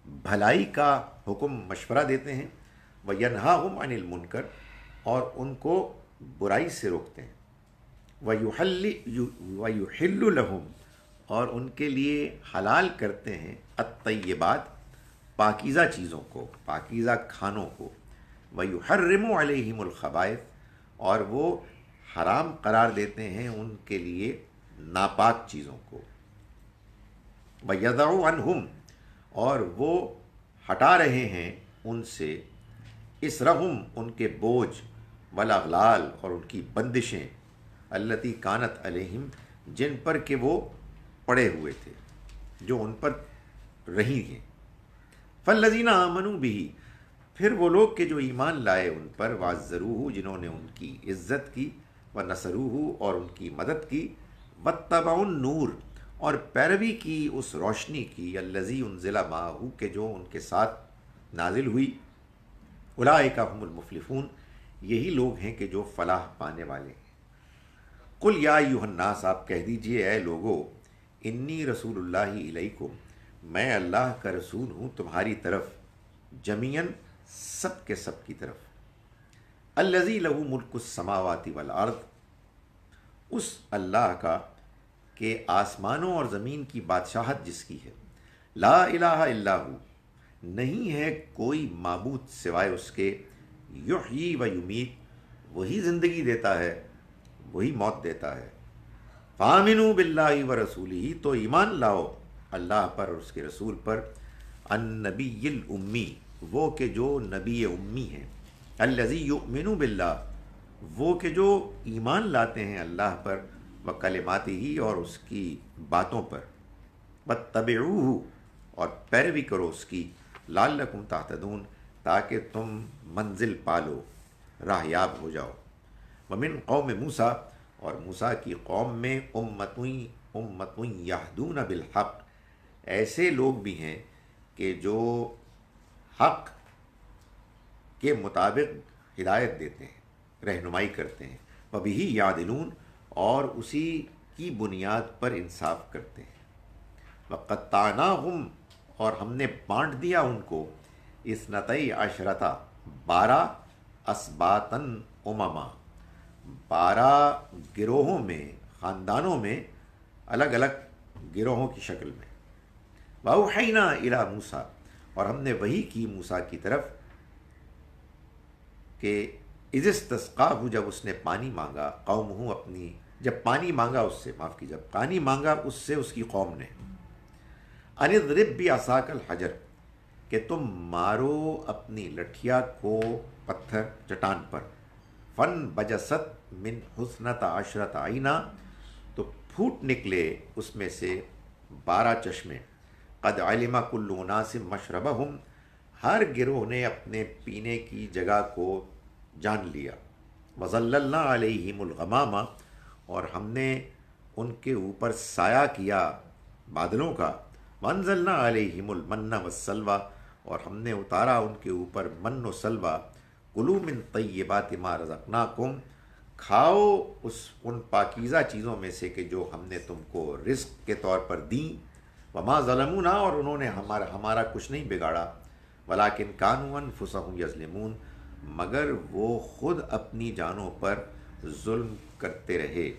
[SPEAKER 1] بھلائی کا حکم مشورہ دیتے ہیں، وَيَنْهَاهُمْ عَنِ الْمُنْكَرِ اور ان کو برائی سے روکتے ہیں، وَيُحِلُّ لَهُمْ اور ان کے لیے حلال کرتے ہیں الطیبات پاکیزہ چیزوں کو، پاکیزہ کھانوں کو، وَيُحَرِّمُ عَلَيْهِمُ الْخَبَائِث اور وہ حرام قرار دیتے ہیں ان کے لیے ناپاک چیزوں کو، وَيَضَعُ عَنْهُمْ اور وہ ہٹا رہے ہیں ان سے اسرہم ان کے بوجھ، والاغلال اور ان کی بندشیں، التی کانت علیہم جن پر کہ وہ پڑے ہوئے تھے، جو ان پر رہی ہیں، فالذین آمنوا بہ پھر وہ لوگ کہ جو ایمان لائے ان پر، وعزروہ جنہوں نے ان کی عزت کی، ونصروہ اور ان کی مدد کی، واتبعوا النور اور پیروی کی اس روشنی کی، الذی انزل معہ کہ جو ان کے ساتھ نازل ہوئی، اولئک هم المفلحون یہی لوگ ہیں کہ جو فلاح پانے والے ہیں۔ قل یا ایھا الناس آپ کہہ دیجئے اے لوگو، انی رسول اللہ الیکم میں اللہ کا رسول ہوں تمہاری طرف، جمیعاً سب کے سب کی طرف، الذی لہ ملک السماوات والارض اس اللہ کا کہ آسمانوں اور زمین کی بادشاہت جس کی ہے، لا الہ الا ہو نہیں ہے کوئی معبود سوائے اس کے، یحیی و یمیت وہی زندگی دیتا ہے وہی موت دیتا ہے، فآمنوا باللہ و رسولہ تو ایمان لاؤ اللہ پر اور اس کے رسول پر، النبی الامی وہ کہ جو نبی امی ہیں، الذی یؤمن باللہ وہ کہ جو ایمان لاتے ہیں اللہ پر، وکلماتہ اور اس کی باتوں پر، واتبعوہ اور پیروی کرو اس کی، لعلکم تہتدون تاکہ تم منزل پالو راہ یاب ہو جاؤ، ومن قوم موسیٰ اور موسیٰ کی قوم میں امتیں یہدون بالحق ایسے لوگ بھی ہیں کہ جو حق کے مطابق ہدایت دیتے ہیں، رہنمائی کرتے ہیں، وبہ یعدلون اور اسی کی بنیاد پر انصاف کرتے ہیں، وقطعناہم اور ہم نے بانٹ دیا ان کو، اثنتئی عشرۃ 12 اسباطً امما 12 گروہوں میں، خاندانوں میں، الگ الگ گروہوں کی شکل میں، وأوحینا الی موسیٰ اور ہم نے وحی کی موسیٰ کی طرف کہ اذ استسقاہ جب اس نے پانی مانگا، قومہ اپنی جب پانی مانگا اس سے، معاف کی جب پانی مانگا اس سے اس کی قوم نے، ان اضرب بعصاک الحجر کہ تم مارو اپنی لٹھیا کو پتھر چٹان پر، فن بجست من حسنۃ عشرۃ عینا تو پھوٹ نکلے اس میں سے 12 چشمے، قد علم کل اناس مشربہم ہر گروہ نے اپنے پینے کی جگہ کو جان لیا، وظللنا علیہم الغمام اور ہم نے ان کے اوپر سایہ کیا بادلوں کا، وانزلنا علیہم المن والسلوی اور ہم نے اتارا ان کے اوپر من و سلوہ، کلوا من طیبات ما رزقناکم کھاؤ ان پاکیزہ چیزوں میں سے کہ جو ہم نے تم کو رزق کے طور پر دیں، وما ظلمونا اور انہوں نے ہمارا کچھ نہیں بگاڑا، ولیکن کانوا انفسہم یظلمون مگر وہ خود اپنی جانوں پر ظلم کرتے رہے،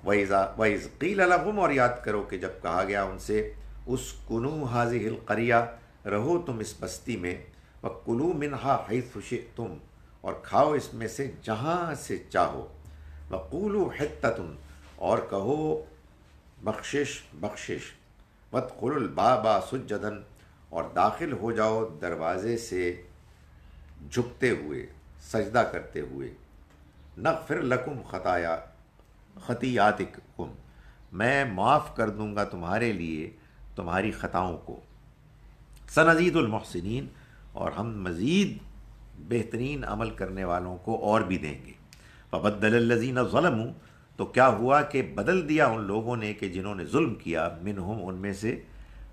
[SPEAKER 1] وَإِذْ قِيلَ لَهُمْ اور یاد کرو کہ جب کہا گیا ان سے، اسکنوا هذه القریہ رہو تم اس بستی میں، وَكُلُوا مِنْهَا حَيْثُ شِئْتُمْ اور کھاؤ اس میں سے جہاں سے چاہو، وَقُولُوا حِطَّةٌ اور کہو بخشش بخشش، وَادْخُلُوا الْبَابَ سُجَّدًا اور داخل ہو جاؤ دروازے سے جھکتے ہوئے، سجدہ کرتے ہوئے، نغفر لکم خطیاتکم میں معاف کر دوں گا تمہارے لیے تمہاری خطاؤں کو، سنزید المحسنین اور ہم مزید بہترین عمل کرنے والوں کو اور بھی دیں گے، فبدل الذین ظلموا تو کیا ہوا کہ بدل دیا ان لوگوں نے کہ جنہوں نے ظلم کیا، منہم ان میں سے،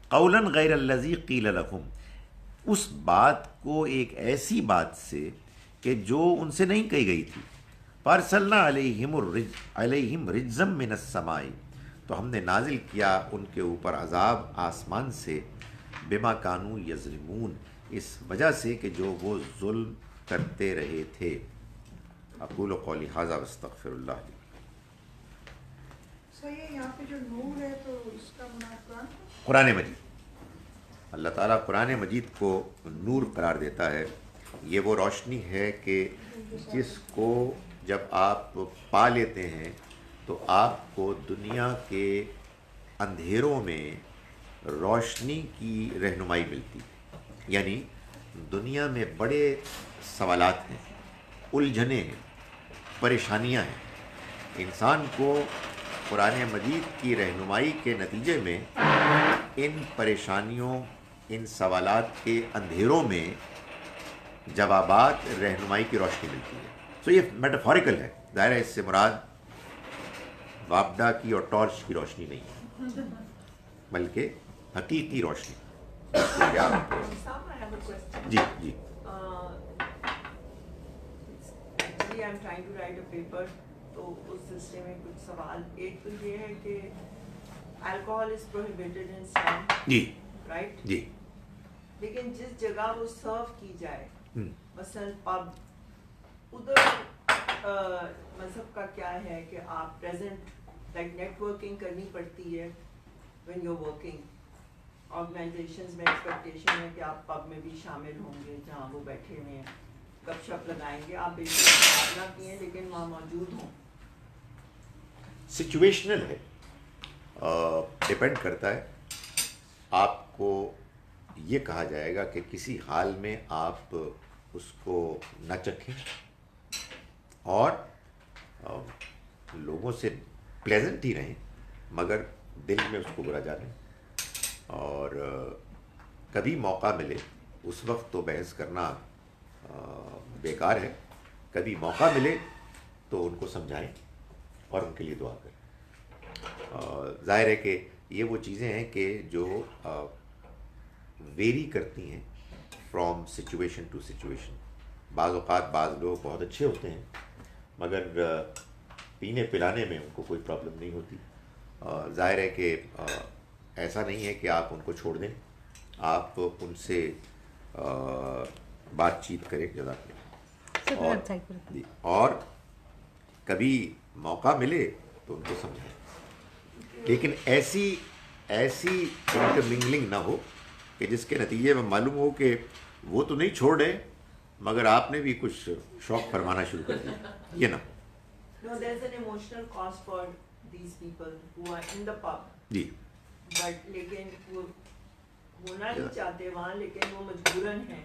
[SPEAKER 1] قولا غیر الذی قیل لہم اس بات کو ایک ایسی بات سے کہ جو ان سے نہیں کہی گئی تھی، فارسلنا علیہم رجزا من السماء تو ہم نے نازل کیا ان کے اوپر عذاب آسمان سے، بما کانوا یظلمون، اس وجہ سے کہ جو وہ ظلم کرتے رہے تھے. اقول قولی ھذا واستغفر اللہ لی.
[SPEAKER 2] صحیح. یہاں پہ جو نور ہے تو اس کا مناسب
[SPEAKER 1] قرآن مجید، اللہ تعالیٰ قرآن مجید کو نور قرار دیتا ہے. یہ وہ روشنی ہے کہ جس کو جب آپ پا لیتے ہیں تو آپ کو دنیا کے اندھیروں میں روشنی کی رہنمائی ملتی. یعنی دنیا میں بڑے سوالات ہیں، الجھنیں ہیں، پریشانیاں ہیں. انسان کو قرآن مجید کی رہنمائی کے نتیجے میں ان پریشانیوں، ان سوالات کے اندھیروں میں جوابات، رہنمائی کی روشنی ملتی ہے. سو یہ میٹافوریکل ہے، ظاہر ہے اس سے مراد وابڈا کی اور ٹارچ کی روشنی نہیں ہے، بلکہ حقیقی روشنی. جی جی
[SPEAKER 3] Actually, I'm trying to write a paper. تو اس سلسلے میں کچھ سوال. ایک تو یہ ہے کہ alcohol is prohibited in Islam,
[SPEAKER 1] G
[SPEAKER 3] right?
[SPEAKER 1] جی
[SPEAKER 3] لیکن جس جگہ وہ سرو کی جائے، مثلاً پب، ادھر مذہب کا کیا ہے کہ آپ پریزنٹ لائک نیٹ ورکنگ کرنی پڑتی ہے when you're working. آرگنائزیشنز میں ایکسپیکٹیشن ہے کہ آپ پب میں بھی شامل ہوں گے جہاں وہ بیٹھے ہوئے ہیں، گپ شپ لگائیں گے، آپ بالکل نہ کیے لیکن وہاں موجود ہوں.
[SPEAKER 1] سچویشنل ہے، ڈپینڈ کرتا ہے. آپ کو یہ کہا جائے گا کہ کسی حال میں آپ اس کو نہ چکھیں اور لوگوں سے پلیزنٹ ہی رہیں، مگر دل میں اس کو برا جانیں. اور کبھی موقع ملے اس وقت تو بحث کرنا بیکار ہے. کبھی موقع ملے تو ان کو سمجھائیں اور ان کے لیے دعا کریں. ظاہر ہے کہ یہ وہ چیزیں ہیں کہ جو ویری کرتی ہیں فرام سچویشن ٹو سچویشن. بعض اوقات بعض لوگ بہت اچھے ہوتے ہیں مگر پینے پلانے میں ان کو کوئی پرابلم نہیں ہوتی. ظاہر ہے کہ ایسا نہیں ہے کہ آپ ان کو چھوڑ دیں، آپ ان سے بات چیت کریں. جزاک اللہ. اور کبھی موقع ملے تو ان کو سمجھیں، لیکن ایسی انٹرمنگلنگ نہ ہو کہ جس کے نتیجے میں معلوم ہو کہ وہ تو نہیں چھوڑ رہے مگر آپ نے بھی کچھ شوق فرمانا شروع کر دیا. یہ نہ ہو.
[SPEAKER 3] No, there's an emotional cost for these people who are in the pub.
[SPEAKER 1] G
[SPEAKER 3] But لیکن وہ ہونا نہیں چاہتے وہاں، لیکن وہ مجبوراً ہیں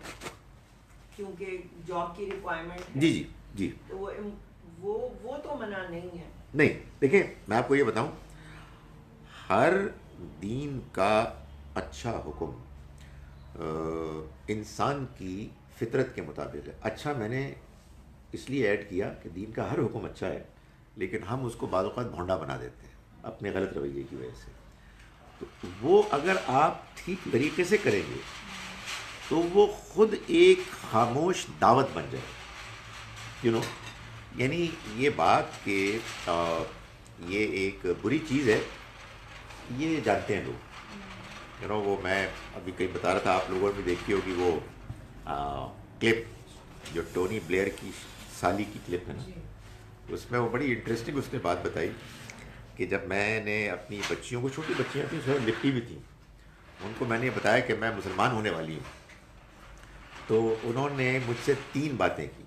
[SPEAKER 3] کیونکہ جاب کی ریکوائرمنٹ ہے.
[SPEAKER 1] جی جی جی
[SPEAKER 3] تو وہ تو منع نہیں ہے.
[SPEAKER 1] نہیں، دیکھیں میں آپ کو یہ بتاؤں، ہر دین کا اچھا حکم انسان کی فطرت کے مطابق ہے. اچھا میں نے اس لیے ایڈ کیا کہ دین کا ہر حکم اچھا ہے، لیکن ہم اس کو بعض اوقات بھونڈا بنا دیتے ہیں اپنے غلط رویے کی وجہ سے. تو وہ اگر آپ ٹھیک طریقے سے کریں گے تو وہ خود ایک خاموش دعوت بن جائے. یعنی یہ بات کہ یہ ایک بری چیز ہے یہ جانتے ہیں لوگ. وہ میں ابھی کہیں بتا رہا تھا، آپ لوگوں نے بھی دیکھی ہوگی وہ کلپ جو ٹونی بلیئر کی سالی کی کلپ ہے نا، اس میں وہ بڑی انٹرسٹنگ اس نے بات بتائی کہ جب میں نے اپنی بچیوں کو، چھوٹی بچیاں تھیں، اس لپٹی بھی تھیں، ان کو میں نے بتایا کہ میں مسلمان ہونے والی ہوں، تو انہوں نے مجھ سے 3 باتیں کی،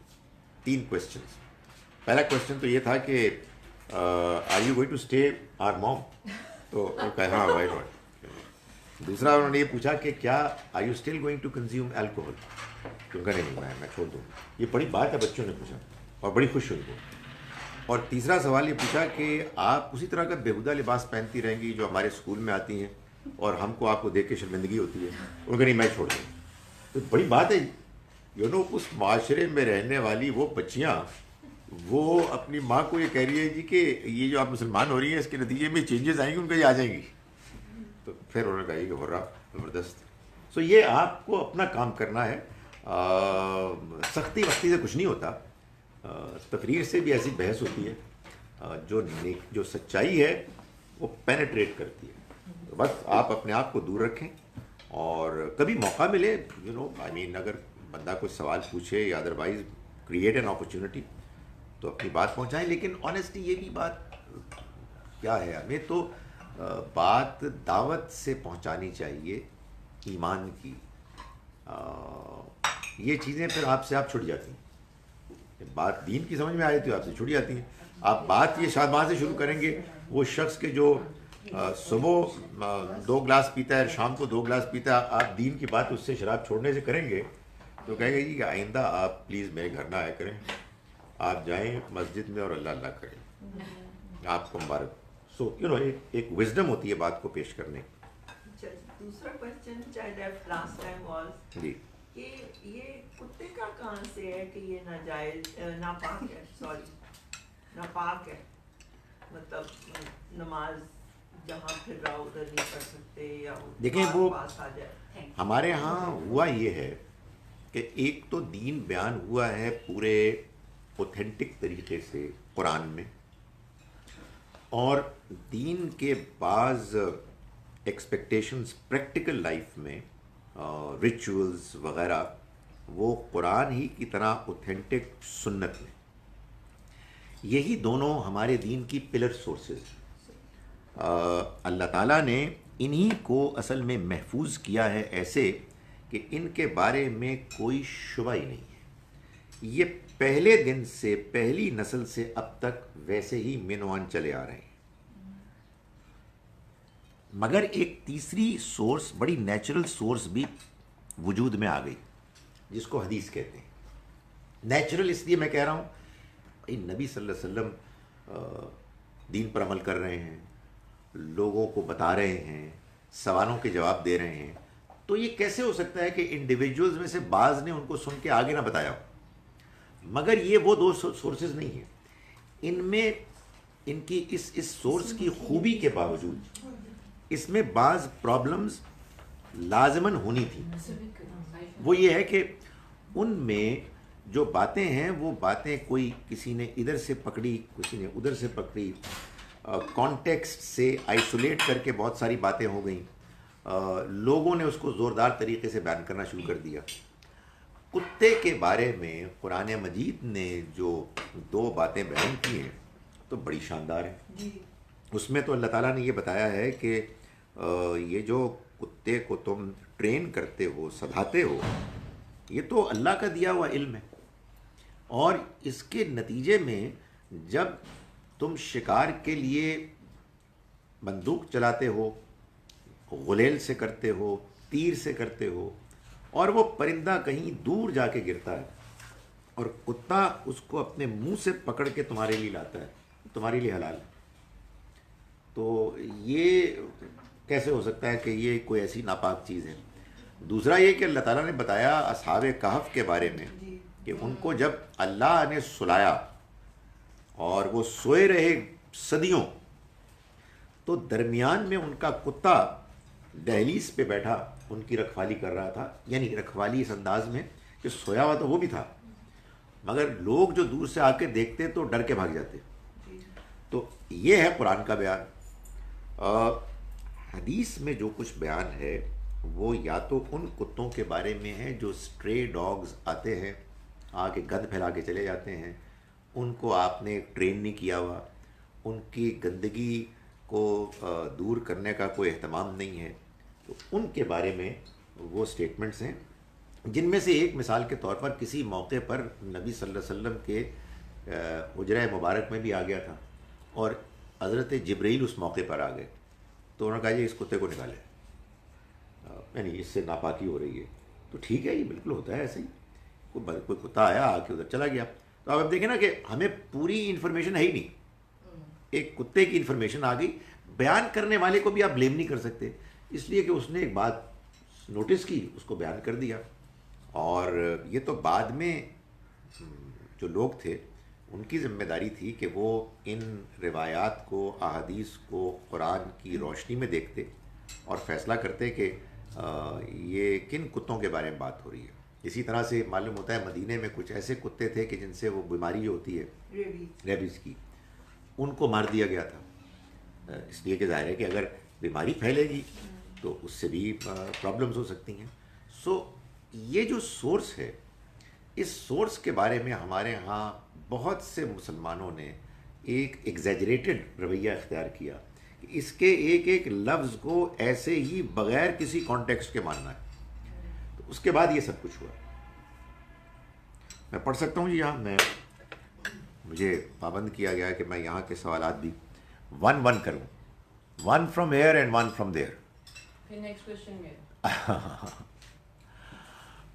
[SPEAKER 1] 3 کویسچنس. پہلا کویسچن تو یہ تھا کہ are you going to stay or mom? تو وہ کہا ہاں وائی ناٹ. دوسرا انہوں نے یہ پوچھا کہ کیا are you still going to consume alcohol? تو کہا نہیں میں چھوڑ دوں. یہ بڑی بات ہے، بچوں نے پوچھا اور بڑی خوش ہوئی وہ. اور تیسرا سوال یہ پوچھا کہ آپ اسی طرح کا بیہودہ لباس پہنتی رہیں گی جو ہمارے اسکول میں آتی ہیں اور ہم کو آپ کو دیکھ کے شرمندگی ہوتی ہے؟ انہوں نے نہیں میں چھوڑ دوں. تو بڑی بات ہے اس معاشرے میں رہنے والی وہ بچیاں وہ اپنی ماں کو یہ کہہ رہی ہے جی کہ یہ جو آپ مسلمان ہو رہی ہیں اس کے نتیجے میں چینجز آئیں گی، ان کا یہ آ جائیں گی. تو پھر انہوں نے کہا کہ ہو رہا زبردست. سو یہ آپ کو اپنا کام کرنا ہے، سختی وقتی سے کچھ نہیں ہوتا. تقریر سے بھی ایسی بحث ہوتی ہے، جو سچائی ہے وہ پینیٹریٹ کرتی ہے. تو بس آپ اپنے آپ کو دور رکھیں اور کبھی موقع ملے آئی مین اگر بندہ کوئی سوال پوچھے یا ادروائز کریٹ این اپرچونٹی تو اپنی بات پہنچائیں. لیکن آنیسٹلی یہ بھی بات کیا ہے, ہمیں تو بات دعوت سے پہنچانی چاہیے ایمان کی. یہ چیزیں پھر آپ چھٹ جاتی ہیں. بات دین کی سمجھ میں آ جاتی ہے آپ سے چھٹ جاتی ہیں. آپ بات یہ شادماں سے شروع کریں گے, وہ شخص کے جو صبح 2 گلاس پیتا ہے, شام کو 2 گلاس پیتا ہے, آپ دین کی بات اس سے شراب چھوڑنے سے کریں گے تو کہے گا جی کہ آئندہ آپ پلیز میرے گھر نہ آیا کریں, آپ جائیں مسجد میں اور اللہ اللہ کریں, آپ کو مبارک. سو ایک وزڈم ہوتی ہے بات کو پیش کرنے.
[SPEAKER 3] دوسرا question child last time was
[SPEAKER 1] جی
[SPEAKER 3] کہ یہ کتے کا کہاں سے ہے کہ یہ ناجائز ناپاک ہے, ناپاک ہے, مطلب نماز جہاں پھر رہا ادھر نہیں پڑھ سکتے یا
[SPEAKER 1] دیکھیں وہ
[SPEAKER 3] پاس آ جائے.
[SPEAKER 1] ہمارے ہاں ہوا یہ ہے کہ ایک تو دین بیان ہوا ہے پورے اوتھینٹک طریقے سے قرآن میں, اور دین کے بعض ایکسپیکٹیشنز پریکٹیکل لائف میں ریچولز وغیرہ وہ قرآن ہی کی طرح اوتھینٹک سنت میں. یہی دونوں ہمارے دین کی پلر سورسز ہیں. اللہ تعالیٰ نے انہی کو اصل میں محفوظ کیا ہے ایسے کہ ان کے بارے میں کوئی شبہ ہی نہیں ہے. یہ پہلے دن سے, پہلی نسل سے اب تک ویسے ہی منوان چلے آ رہے ہیں. مگر ایک تیسری سورس, بڑی نیچرل سورس بھی وجود میں آ گئی جس کو حدیث کہتے ہیں. نیچرل اس لیے میں کہہ رہا ہوں, نبی صلی اللہ علیہ وسلم دین پر عمل کر رہے ہیں, لوگوں کو بتا رہے ہیں, سوالوں کے جواب دے رہے ہیں, تو یہ کیسے ہو سکتا ہے کہ انڈیویجولز میں سے بعض نے ان کو سن کے آگے نہ بتایا ہو. مگر یہ وہ 2 سورسز نہیں ہیں. ان میں ان کی اس سورس کی خوبی کے باوجود اس میں بعض پرابلمز لازماً ہونی تھی. وہ یہ ہے کہ ان میں جو باتیں ہیں وہ باتیں کوئی کسی نے ادھر سے پکڑی, کسی نے ادھر سے پکڑی, کانٹیکسٹ سے آئسولیٹ کر کے بہت ساری باتیں ہو گئیں, لوگوں نے اس کو زوردار طریقے سے بیان کرنا شروع کر دیا. کتے کے بارے میں قرآن مجید نے جو 2 باتیں بیان کی ہیں تو بڑی شاندار ہیں. اس میں تو اللہ تعالیٰ نے یہ بتایا ہے کہ یہ جو کتے کو تم ٹرین کرتے ہو, سدھاتے ہو, یہ تو اللہ کا دیا ہوا علم ہے, اور اس کے نتیجے میں جب تم شکار کے لیے بندوق چلاتے ہو, غلیل سے کرتے ہو, تیر سے کرتے ہو, اور وہ پرندہ کہیں دور جا کے گرتا ہے اور کتا اس کو اپنے منہ سے پکڑ کے تمہارے لیے لاتا ہے, تمہارے لیے حلال ہے, تو یہ کیسے ہو سکتا ہے کہ یہ کوئی ایسی ناپاک چیز ہے؟ دوسرا یہ کہ اللہ تعالیٰ نے بتایا اصحاب کہف کے بارے میں کہ ان کو جب اللہ نے سلایا اور وہ سوئے رہے صدیوں, تو درمیان میں ان کا کتا دہلیز پہ بیٹھا ان کی رکھوالی کر رہا تھا. یعنی رکھوالی اس انداز میں کہ سویا ہوا تو وہ بھی تھا, مگر لوگ جو دور سے آ کے دیکھتے تو ڈر کے بھاگ جاتے. تو یہ ہے قرآن کا بیان. حدیث میں جو کچھ بیان ہے وہ یا تو ان کتوں کے بارے میں ہے جو اسٹرے ڈاگز آتے ہیں, آ کے گند پھیلا کے چلے جاتے ہیں, ان کو آپ نے ٹرین نہیں کیا ہوا, ان کی گندگی کو دور کرنے کا کوئی اہتمام نہیں ہے, تو ان کے بارے میں وہ سٹیٹمنٹس ہیں, جن میں سے ایک مثال کے طور پر کسی موقع پر نبی صلی اللہ علیہ وسلم کے حجرہ مبارک میں بھی آ گیا تھا, اور حضرت جبرائیل اس موقع پر آ گئے, تو انہوں نے کہا یہ اس کتے کو نکالے, یعنی اس سے ناپاکی ہو رہی ہے. تو ٹھیک ہے, یہ بالکل ہوتا ہے ایسے ہی, کوئی کتا آیا آ کے ادھر چلا گیا. تو اب دیکھیں نا کہ ہمیں پوری انفارمیشن ہے ہی نہیں, ایک کتے کی انفارمیشن آ گئی, بیان کرنے والے کو بھی آپ بلیم نہیں کر سکتے, اس لیے کہ اس نے ایک بات نوٹس کی, اس کو بیان کر دیا. اور یہ تو بعد میں جو لوگ تھے ان کی ذمہ داری تھی کہ وہ ان روایات کو, احادیث کو قرآن کی روشنی میں دیکھتے اور فیصلہ کرتے کہ یہ کن کتوں کے بارے میں بات ہو رہی ہے. اسی طرح سے معلوم ہوتا ہے مدینے میں کچھ ایسے کتے تھے کہ جن سے وہ بیماری جو ہوتی ہے ریبیز کی, ان کو مار دیا گیا تھا, اس لیے کہ ظاہر ہے کہ اگر بیماری پھیلے گی تو اس سے بھی پرابلمز ہو سکتی ہیں. سو یہ جو سورس ہے، اس سورس کے بارے میں ہمارے ہاں بہت سے مسلمانوں نے ایک ایگزیجریٹڈ رویہ اختیار کیا کہ اس کے ایک ایک لفظ کو ایسے ہی بغیر کسی کانٹیکسٹ کے ماننا ہے. تو اس کے بعد یہ سب کچھ ہوا. میں پڑھ سکتا ہوں جی یہاں، مجھے پابند کیا گیا کہ میں یہاں کے سوالات بھی ون کروں، one from here and one from there.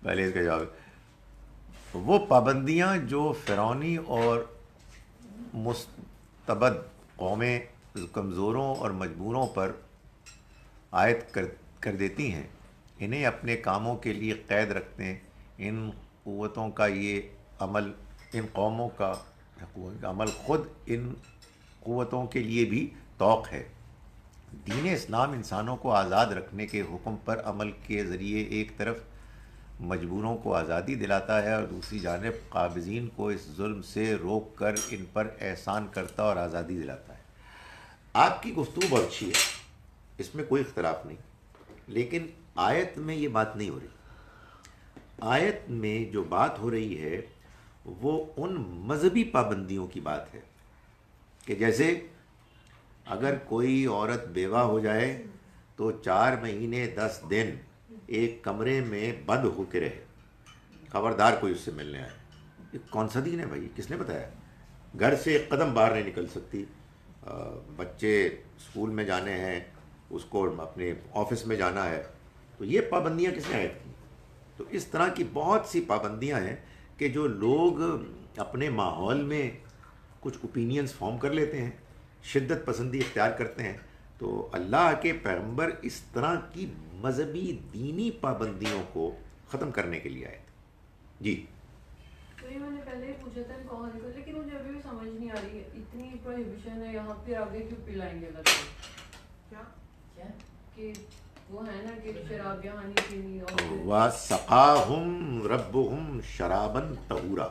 [SPEAKER 1] پہلے اس کا جواب، وہ پابندیاں جو فرعونی اور مستبد قومیں کمزوروں اور مجبوروں پر عائد کر دیتی ہیں، انہیں اپنے کاموں کے لیے قید رکھتے ہیں. ان قوتوں کا یہ عمل، ان قوموں کا عمل خود ان قوتوں کے لیے بھی توق ہے. دین اسلام انسانوں کو آزاد رکھنے کے حکم پر عمل کے ذریعے ایک طرف مجبوروں کو آزادی دلاتا ہے اور دوسری جانب قابضین کو اس ظلم سے روک کر ان پر احسان کرتا اور آزادی دلاتا ہے. آپ کی گفتگو بہت اچھی ہے، اس میں کوئی اختلاف نہیں، لیکن آیت میں یہ بات نہیں ہو رہی. آیت میں جو بات ہو رہی ہے وہ ان مذہبی پابندیوں کی بات ہے کہ جیسے اگر کوئی عورت بیوہ ہو جائے تو 4 مہینے 10 دن ایک کمرے میں بند ہو کے رہے، خبردار کوئی اس سے ملنے آئے. یہ کون سا دین ہے بھائی؟ کس نے بتایا؟ گھر سے ایک قدم باہر نہیں نکل سکتی، بچے اسکول میں جانے ہیں، اس کو اپنے آفس میں جانا ہے، تو یہ پابندیاں کس نے عائد کی؟ تو اس طرح کی بہت سی پابندیاں ہیں کہ جو لوگ اپنے ماحول میں کچھ اوپینینز فارم کر لیتے ہیں، شدت پسندی اختیار کرتے ہیں. تو اللہ کے پیغمبر اس طرح کی مذہبی دینی پابندیوں کو ختم کرنے کے لیے آئے تھے. جی
[SPEAKER 4] تو یہ میں نے پہلے ہی پوچھا تھا کون ہے، لیکن مجھے ابھی بھی سمجھ نہیں آ رہی ہے، اتنی پروہیبیشن ہے یہاں پہ، آگے کیوں پلائیں گے اللہ کو؟ کیا کہ وہ ہے نا کہ شراب یہاں نہیں پینی، اور
[SPEAKER 1] وَسَقَاهُمْ رَبُّهُمْ شَرَابًا طَهُورًا.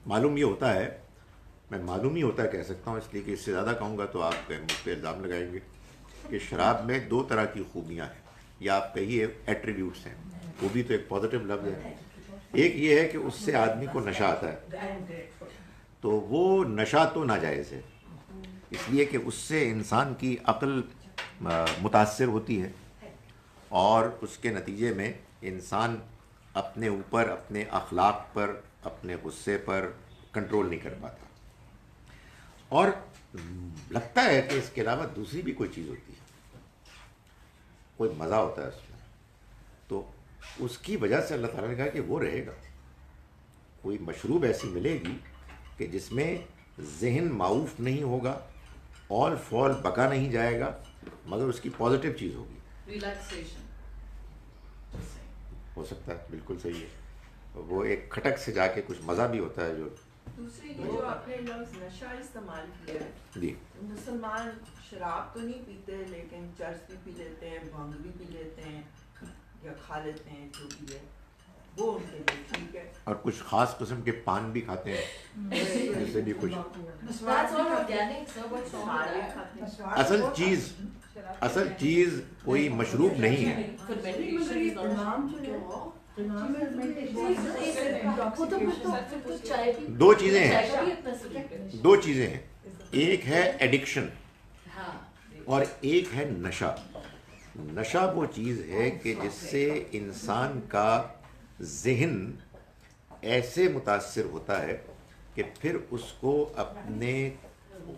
[SPEAKER 1] معلوم یہ ہوتا ہے، میں معلوم ہی ہوتا ہے کہہ سکتا ہوں، اس لیے کہ اس سے زیادہ کہوں گا تو آپ مجھ پہ الزام لگائیں گے کہ شراب میں 2 طرح کی خوبیاں ہیں، یا آپ کہیے ایٹریبیوٹس ہیں. وہ بھی تو ایک پازیٹیو لفظ ہے. ایک یہ ہے کہ اس سے آدمی کو نشہ آتا ہے، تو وہ نشہ تو ناجائز ہے، اس لیے کہ اس سے انسان کی عقل متاثر ہوتی ہے اور اس کے نتیجے میں انسان اپنے اوپر، اپنے اخلاق پر، اپنے غصے پر کنٹرول نہیں کر پاتا. اور لگتا ہے کہ اس کے علاوہ دوسری بھی کوئی چیز ہوتی ہے، کوئی مزہ ہوتا ہے اس میں، تو اس کی وجہ سے اللہ تعالیٰ نے کہا کہ وہ رہے گا. کوئی مشروب ایسی ملے گی کہ جس میں ذہن معوف نہیں ہوگا، آل فال بکا نہیں جائے گا، مگر اس کی پازیٹیو چیز ہوگی.
[SPEAKER 4] ریلیکسیشن
[SPEAKER 1] ہو سکتا ہے، بالکل صحیح ہے. وہ ایک کھٹک سے جا کے کچھ مزہ بھی ہوتا ہے. جو
[SPEAKER 3] دوسری جو آپ نے لفظ نشہ استعمال کیا ہے،
[SPEAKER 1] جی،
[SPEAKER 3] مسلمان شراب تو نہیں پیتے لیکن چرس بھی پی لیتے ہیں، بھنگ بھی پی لیتے ہیں یا کھا لیتے ہیں، جو بھی ہے وہ ان کے لیے ٹھیک ہے.
[SPEAKER 1] اور کچھ خاص قسم کے پان بھی کھاتے ہیں، جس سے بھی کچھ اصل چیز کوئی مشروب نہیں ہے. دو چیزیں ہیں، ایک ہے ایڈکشن اور ایک ہے نشہ. نشہ وہ چیز ہے کہ جس سے انسان کا ذہن ایسے متاثر ہوتا ہے کہ پھر اس کو اپنے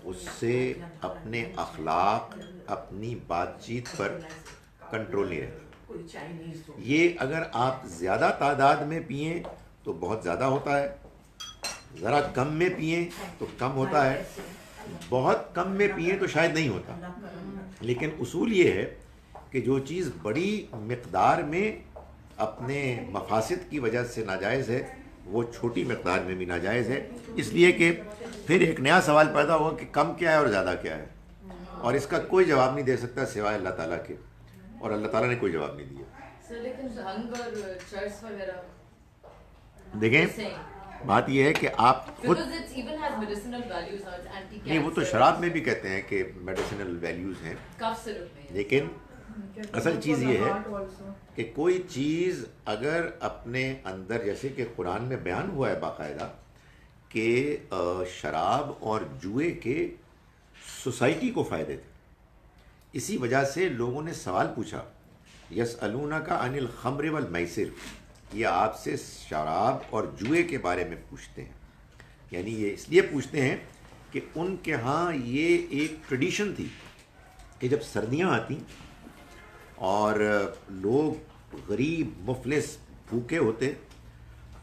[SPEAKER 1] غصے، اپنے اخلاق، اپنی بات چیت پر کنٹرول نہیں رہتا. یہ اگر آپ زیادہ تعداد میں پئیں تو بہت زیادہ ہوتا ہے، ذرا کم میں پئیں تو کم ہوتا ہے، بہت کم میں پئیں تو شاید نہیں ہوتا. لیکن اصول یہ ہے کہ جو چیز بڑی مقدار میں اپنے مفاسد کی وجہ سے ناجائز ہے، وہ چھوٹی مقدار میں بھی ناجائز ہے. اس لیے کہ پھر ایک نیا سوال پیدا ہوا کہ کم کیا ہے اور زیادہ کیا ہے، اور اس کا کوئی جواب نہیں دے سکتا سوائے اللہ تعالیٰ کے، اور اللہ تعالیٰ نے کوئی جواب نہیں دیا. دیکھیں بات یہ ہے کہ آپ خود نہیں، وہ تو شراب میں بھی کہتے ہیں کہ میڈیسنل ویلیوز ہیں، لیکن اصل چیز یہ ہے کہ کوئی چیز اگر اپنے اندر، جیسے کہ قرآن میں بیان ہوا ہے باقاعدہ کہ شراب اور جوئے کے سوسائٹی کو فائدے تھے، اسی وجہ سے لوگوں نے سوال پوچھا، یسألونک عن الخمر والمیسر، یہ آپ سے شراب اور جوئے کے بارے میں پوچھتے ہیں. یعنی یہ اس لیے پوچھتے ہیں کہ ان کے ہاں یہ ایک ٹریڈیشن تھی کہ جب سردیاں آتی اور لوگ غریب مفلس بھوکے ہوتے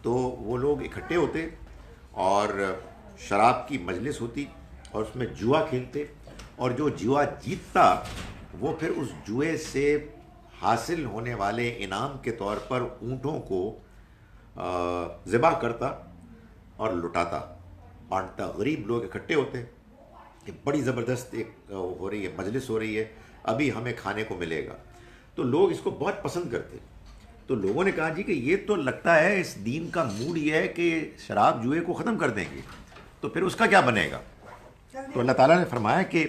[SPEAKER 1] تو وہ لوگ اکٹھے ہوتے اور شراب کی مجلس ہوتی اور اس میں جوا کھیلتے، اور جو جوا جیتتا وہ پھر اس جوئے سے حاصل ہونے والے انعام کے طور پر اونٹوں کو ذبح کرتا اور لٹاتا. اور غریب لوگ اکٹھے ہوتے کہ بڑی زبردست ایک ہو رہی ہے مجلس، ہو رہی ہے، ابھی ہمیں کھانے کو ملے گا. تو لوگ اس کو بہت پسند کرتے. تو لوگوں نے کہا جی کہ یہ تو لگتا ہے اس دین کا موڈ یہ ہے کہ شراب جوئے کو ختم کر دیں گے، تو پھر اس کا کیا بنے گا؟ تو اللہ تعالیٰ نے فرمایا کہ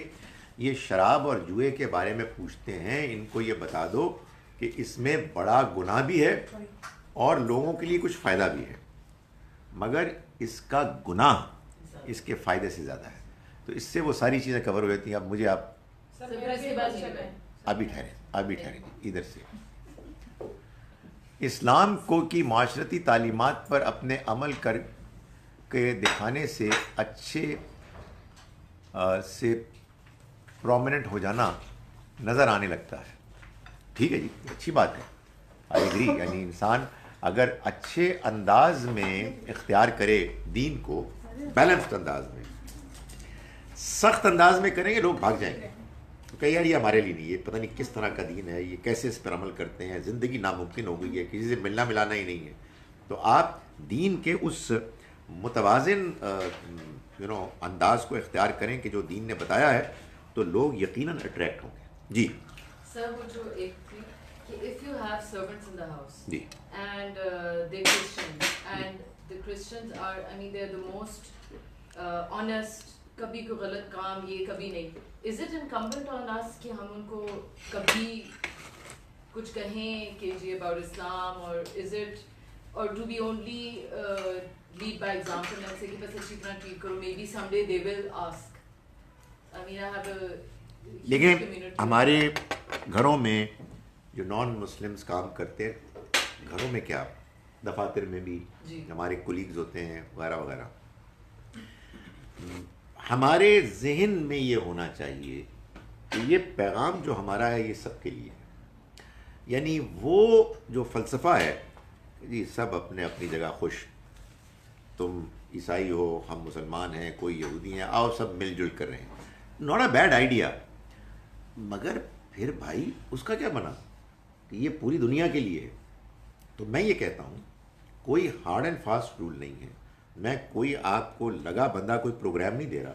[SPEAKER 1] یہ شراب اور جوئے کے بارے میں پوچھتے ہیں، ان کو یہ بتا دو کہ اس میں بڑا گناہ بھی ہے اور لوگوں کے لیے کچھ فائدہ بھی ہے، مگر اس کا گناہ اس کے فائدے سے زیادہ ہے. تو اس سے وہ ساری چیزیں کور ہو جاتی ہیں. اب مجھے آپ ابھی ٹھہرے ادھر سے. اسلام کو کی معاشرتی تعلیمات پر اپنے عمل کر کے دکھانے سے اچھے سے پرومیننٹ ہو جانا نظر آنے لگتا ہے. ٹھیک ہے جی، اچھی بات ہے، آئی ایگری. یعنی انسان اگر اچھے انداز میں اختیار کرے دین کو، بیلنسڈ انداز میں، سخت انداز میں کریں گے لوگ بھاگ جائیں گے. تو کہیں یار یہ ہمارے لیے نہیں، یہ پتہ نہیں کس طرح کا دین ہے، یہ کیسے اس پر عمل کرتے ہیں، زندگی ناممکن ہو گئی ہے، کسی سے ملنا ملانا ہی نہیں ہے. تو آپ دین کے اس متوازن انداز کو اختیار کریں کہ جو دین نے بتایا ہے، تو لوگ یقیناً اٹریکٹ ہوں گے. جی
[SPEAKER 4] سر، وہ جو ایک تھی کہ if you have servants in the house
[SPEAKER 1] G
[SPEAKER 4] and they're Christians and the Christians are, I mean, they're the most honest, کبھی کوئی غلط کام یہ کبھی نہیں. Is it incumbent on us کہ ہم ان کو کبھی کچھ کہیں کہ جی about Islam, or is it, or do we only lead by example and say کہ بس اچھی طرح ٹریٹ کرو, maybe someday they will ask. I mean, I have a
[SPEAKER 1] لیکن ہمارے گھروں میں جو نان مسلمس کام کرتے ہیں، گھروں میں کیا دفاتر میں بھی ہمارے کولیگز ہوتے ہیں وغیرہ وغیرہ، ہمارے ذہن میں یہ ہونا چاہیے کہ یہ پیغام جو ہمارا ہے یہ سب کے لیے ہے. یعنی وہ جو فلسفہ ہے جی سب اپنے اپنی جگہ خوش، تم عیسائی ہو، ہم مسلمان ہیں، کوئی یہودی ہیں، آؤ سب مل جل کر رہے ہیں، ناٹ اے بیڈ آئیڈیا. مگر پھر بھائی اس کا کیا بنا کہ یہ پوری دنیا کے لیے ہے. تو میں یہ کہتا ہوں کوئی ہارڈ اینڈ فاسٹ رول نہیں ہے، میں کوئی آپ کو لگا بندہ کوئی پروگرام نہیں دے رہا.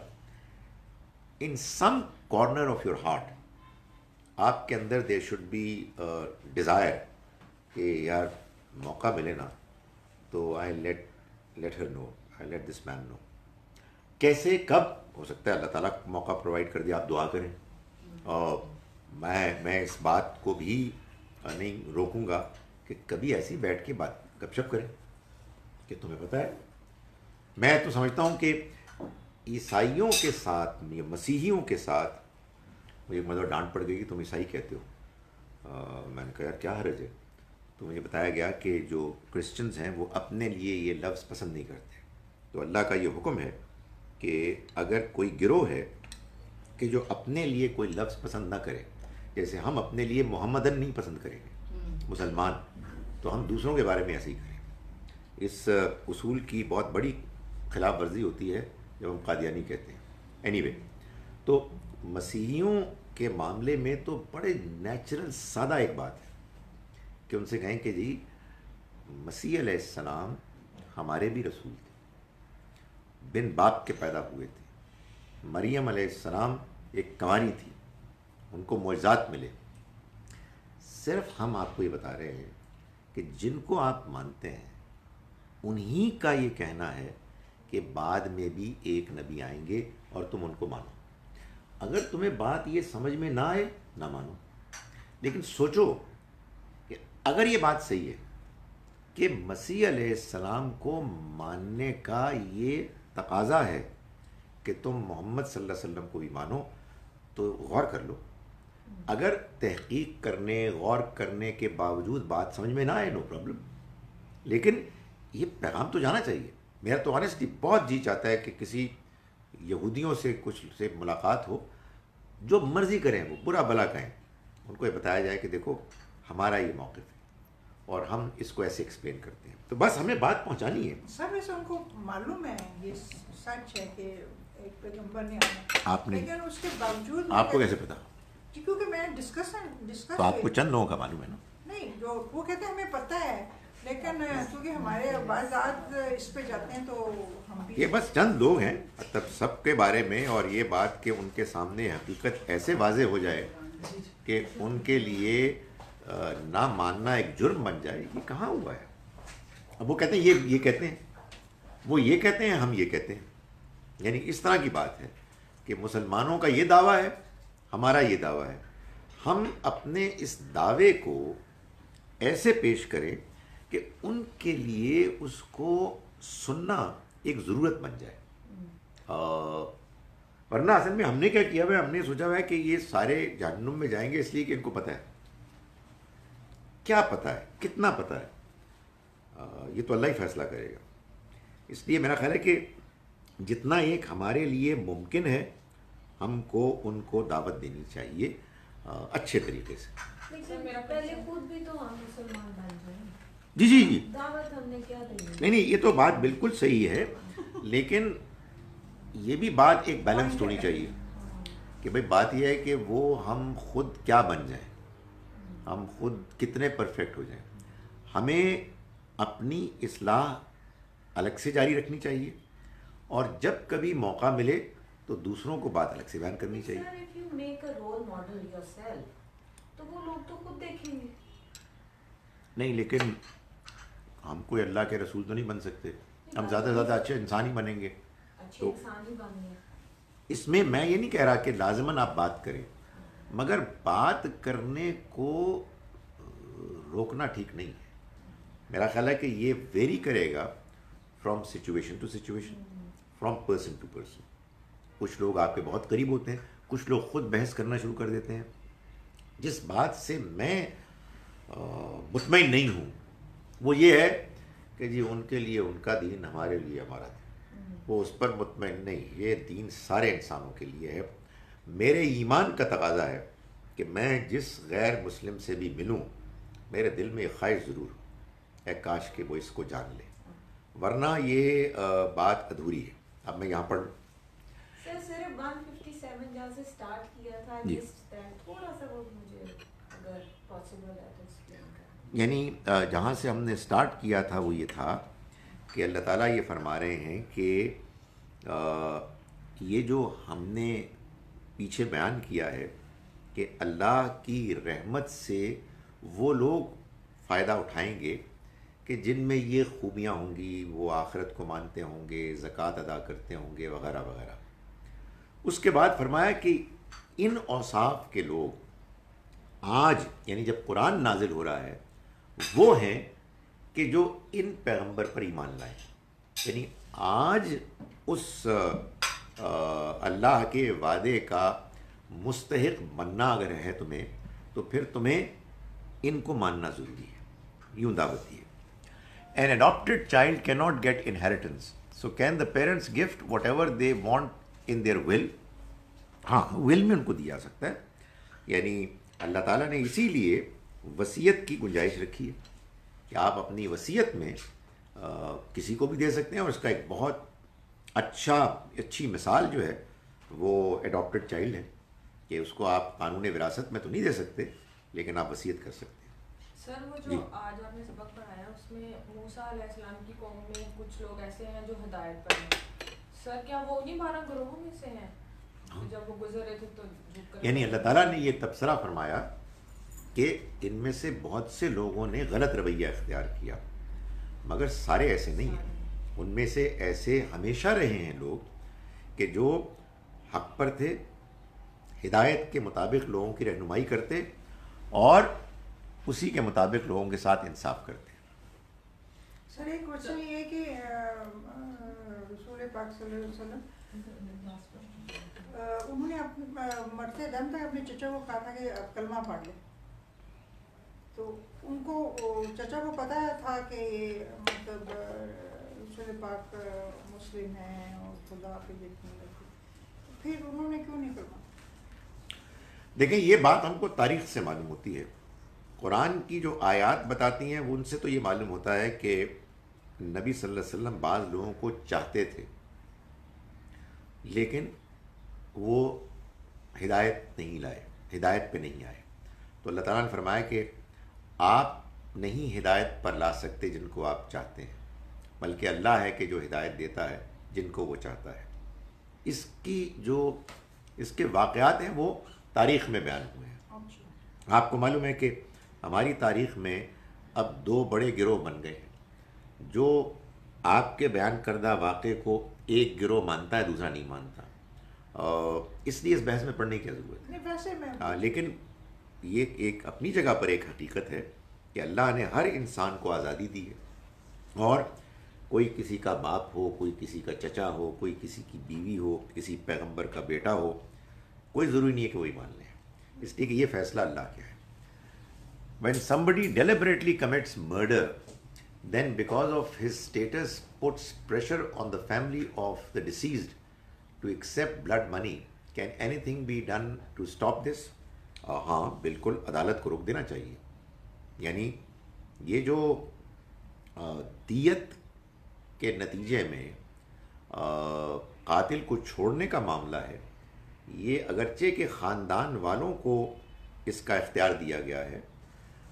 [SPEAKER 1] ان سم کارنر آف یور ہارٹ آپ کے اندر دیر شوڈ بی ڈیزائر کہ یار موقع ملے نا تو I let her know, I let this مین نو. کیسے کب ہو سکتا ہے اللہ تعالیٰ موقع پرووائڈ کر دیا، آپ دعا کریں. اور میں اس بات کو بھی نہیں روکوں گا کہ کبھی ایسی بیٹھ کے بات گپ شپ کریں کہ تمہیں پتہ ہے. میں تو سمجھتا ہوں کہ عیسائیوں کے ساتھ یا مسیحیوں کے ساتھ مجھے مطلب ڈانٹ پڑ گئی کہ تم عیسائی کہتے ہو. میں نے کہا یار کیا حرج ہے. تو مجھے بتایا گیا کہ جو کرسچنز ہیں وہ اپنے لیے یہ لفظ پسند نہیں کرتے. تو اللہ کا یہ حکم ہے کہ اگر کوئی گروہ ہے کہ جو اپنے لیے کوئی لفظ پسند نہ کرے، جیسے ہم اپنے لیے محمدن نہیں پسند کریں گے مسلمان، تو ہم دوسروں کے بارے میں ایسے ہی کریں. اس اصول کی بہت بڑی خلاف ورزی ہوتی ہے جب ہم قادیانی کہتے ہیں. اینی وے، تو مسیحیوں کے معاملے میں تو بڑے نیچرل سادہ ایک بات ہے کہ ان سے کہیں کہ جی مسیح علیہ السلام ہمارے بھی رسول تھے، بن باپ کے پیدا ہوئے تھے. مریم علیہ السلام ایک کنواری تھی، ان کو معجزات ملے. صرف ہم آپ کو یہ بتا رہے ہیں کہ جن کو آپ مانتے ہیں انہی کا یہ کہنا ہے کہ بعد میں بھی ایک نبی آئیں گے اور تم ان کو مانو. اگر تمہیں بات یہ سمجھ میں نہ آئے نہ مانو. لیکن سوچو کہ اگر یہ بات صحیح ہے کہ مسیح علیہ السلام کو ماننے کا یہ تقاضا ہے کہ تم محمد صلی اللہ علیہ وسلم کو بھی مانو، تو غور کر لو. اگر تحقیق کرنے غور کرنے کے باوجود بات سمجھ میں نہ آئے، نو پرابلم، لیکن یہ پیغام تو جانا چاہیے. میرا تو آنیسٹلی بہت جی چاہتا ہے کہ کسی یہودیوں سے کچھ سے ملاقات ہو، جو مرضی کریں، وہ برا بھلا کہیں، ان کو یہ بتایا جائے کہ دیکھو ہمارا یہ موقف ہے اور ہم اس کو ایسے ایکسپلین کرتے ہیں. تو بس ہمیں بات پہنچانی ہے.
[SPEAKER 2] سر ویسے ان کو معلوم ہے یہ سچ ہے کہ ایک پیغمبر نے آنا،
[SPEAKER 1] آپ نے،
[SPEAKER 2] لیکن اس کے باوجود
[SPEAKER 1] آپ کو کیسے پتا؟
[SPEAKER 2] کیونکہ میں ڈسکس
[SPEAKER 1] تو آپ کو چند لوگوں کا معلوم ہے نا.
[SPEAKER 2] نہیں، جو وہ کہتے ہیں ہمیں پتہ ہے، لیکن کیونکہ ہمارے بعضات اس پہ جاتے ہیں تو ہم بھی
[SPEAKER 1] یہ بس چند لوگ ہیں، مطلب سب کے بارے میں، اور یہ بات کہ ان کے سامنے حقیقت ایسے واضح ہو جائے کہ ان کے لیے نہ ماننا ایک جرم بن جائے، یہ کہاں ہوا ہے؟ اب وہ کہتے ہیں یہ کہتے ہیں، وہ یہ کہتے ہیں، ہم یہ کہتے ہیں. یعنی اس طرح کی بات ہے کہ مسلمانوں کا یہ دعویٰ ہے، ہمارا یہ دعویٰ ہے. ہم اپنے اس دعوے کو ایسے پیش کریں کہ ان کے لیے اس کو سننا ایک ضرورت بن جائے. ورنہ اصل میں ہم نے کیا کیا ہوا ہے، ہم نے سوچا ہوا ہے کہ یہ سارے جہنم میں جائیں گے اس لیے کہ ان کو پتہ ہے. کیا پتہ ہے، کتنا پتہ ہے، یہ تو اللہ ہی فیصلہ کرے گا. اس لیے میرا خیال ہے کہ جتنا ایک ہمارے لیے ممکن ہے ہم کو ان کو دعوت دینی چاہیے اچھے طریقے سے.
[SPEAKER 4] لیکن پہلے خود بھی تو ہم مسلمان بن جائیں.
[SPEAKER 1] جی
[SPEAKER 4] دعوت ہم نے کیا دینی؟
[SPEAKER 1] نہیں، یہ تو بات بالکل صحیح ہے، لیکن یہ بھی بات ایک بیلنسڈ ہونی چاہیے کہ بھئی بات یہ ہے کہ وہ ہم خود کیا بن جائیں، ہم خود کتنے پرفیکٹ ہو جائیں. ہمیں اپنی اصلاح الگ سے جاری رکھنی چاہیے، اور جب کبھی موقع ملے تو دوسروں کو بات الگ سے بیان کرنی چاہیے.
[SPEAKER 4] سر if you make a role model yourself تو وہ لوگ تو خود دیکھیں گے.
[SPEAKER 1] نہیں، لیکن ہم کوئی اللہ کے رسول تو نہیں بن سکتے، ہم زیادہ سے زیادہ اچھے انسان ہی بنیں گے.
[SPEAKER 4] اچھے انسان ہی بن گے.
[SPEAKER 1] اس میں یہ نہیں کہہ رہا کہ لازماً آپ بات کریں، مگر بات کرنے کو روکنا ٹھیک نہیں ہے. میرا خیال ہے کہ یہ ویری کرے گا from situation to situation, from person to person. کچھ لوگ آپ کے بہت قریب ہوتے ہیں، کچھ لوگ خود بحث کرنا شروع کر دیتے ہیں. جس بات سے میں مطمئن نہیں ہوں وہ یہ ہے کہ جی ان کے لیے ان کا دین، ہمارے لیے ہمارا دین. وہ اس پر مطمئن نہیں. یہ دین سارے انسانوں کے لیے ہے. میرے ایمان کا تقاضا ہے کہ میں جس غیر مسلم سے بھی ملوں میرے دل میں ایک خواہش ضرور ہے، کاش کہ وہ اس کو جان لے، ورنہ یہ بات ادھوری ہے. اب میں یہاں پڑھ
[SPEAKER 4] سر صرف 157 جہاں سے سٹارٹ کیا تھا، تھوڑا سا وہ مجھے اگر پاسبل ہے تو ایکسپلین کریں.
[SPEAKER 1] یعنی جہاں سے ہم نے سٹارٹ کیا تھا وہ یہ تھا کہ اللہ تعالیٰ یہ فرما رہے ہیں کہ یہ جو ہم نے پیچھے بیان کیا ہے کہ اللہ کی رحمت سے وہ لوگ فائدہ اٹھائیں گے کہ جن میں یہ خوبیاں ہوں گی، وہ آخرت کو مانتے ہوں گے، زکوٰۃ ادا کرتے ہوں گے، وغیرہ وغیرہ. اس کے بعد فرمایا کہ ان اوصاف کے لوگ آج، یعنی جب قرآن نازل ہو رہا ہے، وہ ہیں کہ جو ان پیغمبر پر ایمان لائیں. یعنی آج اس اللہ کے وعدے کا مستحق بننا اگر ہے تمہیں، تو پھر تمہیں ان کو ماننا ضروری ہے. یوں دعوت دی ہے. An adopted child cannot get inheritance. So can the parents gift whatever they want in their will? ہاں، will میں ان کو دیا سکتا ہے. یعنی اللہ تعالیٰ نے اسی لیے وصیت کی گنجائش رکھی ہے کہ آپ اپنی وصیت میں کسی کو بھی دے سکتے ہیں. اور اس کا ایک بہت اچھی مثال جو ہے وہ اڈاپٹڈ چائلڈ ہے کہ اس کو آپ قانون وراثت میں تو نہیں دے سکتے، لیکن آپ وصیت کر سکتے ہیں.
[SPEAKER 5] سر وہ جو آج آپ نے سبق پڑھایا اس میں موسیٰ علیہ السلام کی قوم میں کچھ لوگ ایسے ہیں جو ہدایت پر ہیں. سر کیا وہ انہیں 12 گروہوں میں سے ہیں جب وہ گزر رہے تھے تو
[SPEAKER 1] یعنی اللہ تعالیٰ نے یہ تبصرہ فرمایا کہ ان میں سے بہت سے لوگوں نے غلط رویہ اختیار کیا، مگر سارے ایسے نہیں ہیں. ان میں سے ایسے ہمیشہ رہے ہیں لوگ کہ جو حق پر تھے، ہدایت کے مطابق لوگوں کی رہنمائی کرتے اور اسی کے مطابق لوگوں کے ساتھ انصاف کرتے ہیں.
[SPEAKER 2] سر ایک کوشچن یہ ہے کہ رسول پاک صلی اللہ علیہ وسلم انہوں نے مرتے دم تک اپنے چچا کو کہا تھا کہ آپ کلمہ پڑھ لیں, تو ان کو چچا کو پتہ تھا کہ مطلب رسول پاک مسلم ہیں اور خدا پہ یقین رکھتے, پھر انہوں نے کیوں نہیں کلمہ؟
[SPEAKER 1] دیکھیں یہ بات ہم کو تاریخ سے معلوم ہوتی ہے. قرآن کی جو آیات بتاتی ہیں وہ ان سے تو یہ معلوم ہوتا ہے کہ نبی صلی اللہ علیہ وسلم بعض لوگوں کو چاہتے تھے لیکن وہ ہدایت نہیں لائے, ہدایت پہ نہیں آئے. تو اللہ تعالیٰ نے فرمایا کہ آپ نہیں ہدایت پر لا سکتے جن کو آپ چاہتے ہیں, بلکہ اللہ ہے کہ جو ہدایت دیتا ہے جن کو وہ چاہتا ہے. اس کے واقعات ہیں وہ تاریخ میں بیان ہوئے ہیں. آپ کو معلوم ہے کہ ہماری تاریخ میں اب 2 بڑے گروہ بن گئے ہیں. جو آپ کے بیان کردہ واقعے کو ایک گروہ مانتا ہے, دوسرا نہیں مانتا. اس لیے اس بحث میں پڑھنے کی ضرورت ہے.
[SPEAKER 2] ویسے میں
[SPEAKER 1] لیکن یہ ایک اپنی جگہ پر ایک حقیقت ہے کہ اللہ نے ہر انسان کو آزادی دی ہے, اور کوئی کسی کا باپ ہو, کوئی کسی کا چچا ہو, کوئی کسی کی بیوی ہو, کسی پیغمبر کا بیٹا ہو, کوئی ضروری نہیں ہے کہ وہی مان لیں. اس لیے کہ یہ فیصلہ اللہ کا ہے. When somebody deliberately commits murder, then because of his status puts pressure on the family of the deceased to accept blood money, can anything be done to stop this? ہاں بالکل, عدالت کو روک دینا چاہیے. یعنی یہ جو دیت کے نتیجے میں قاتل کو چھوڑنے کا معاملہ ہے, یہ اگرچہ کہ خاندان والوں کو اس کا اختیار دیا گیا ہے,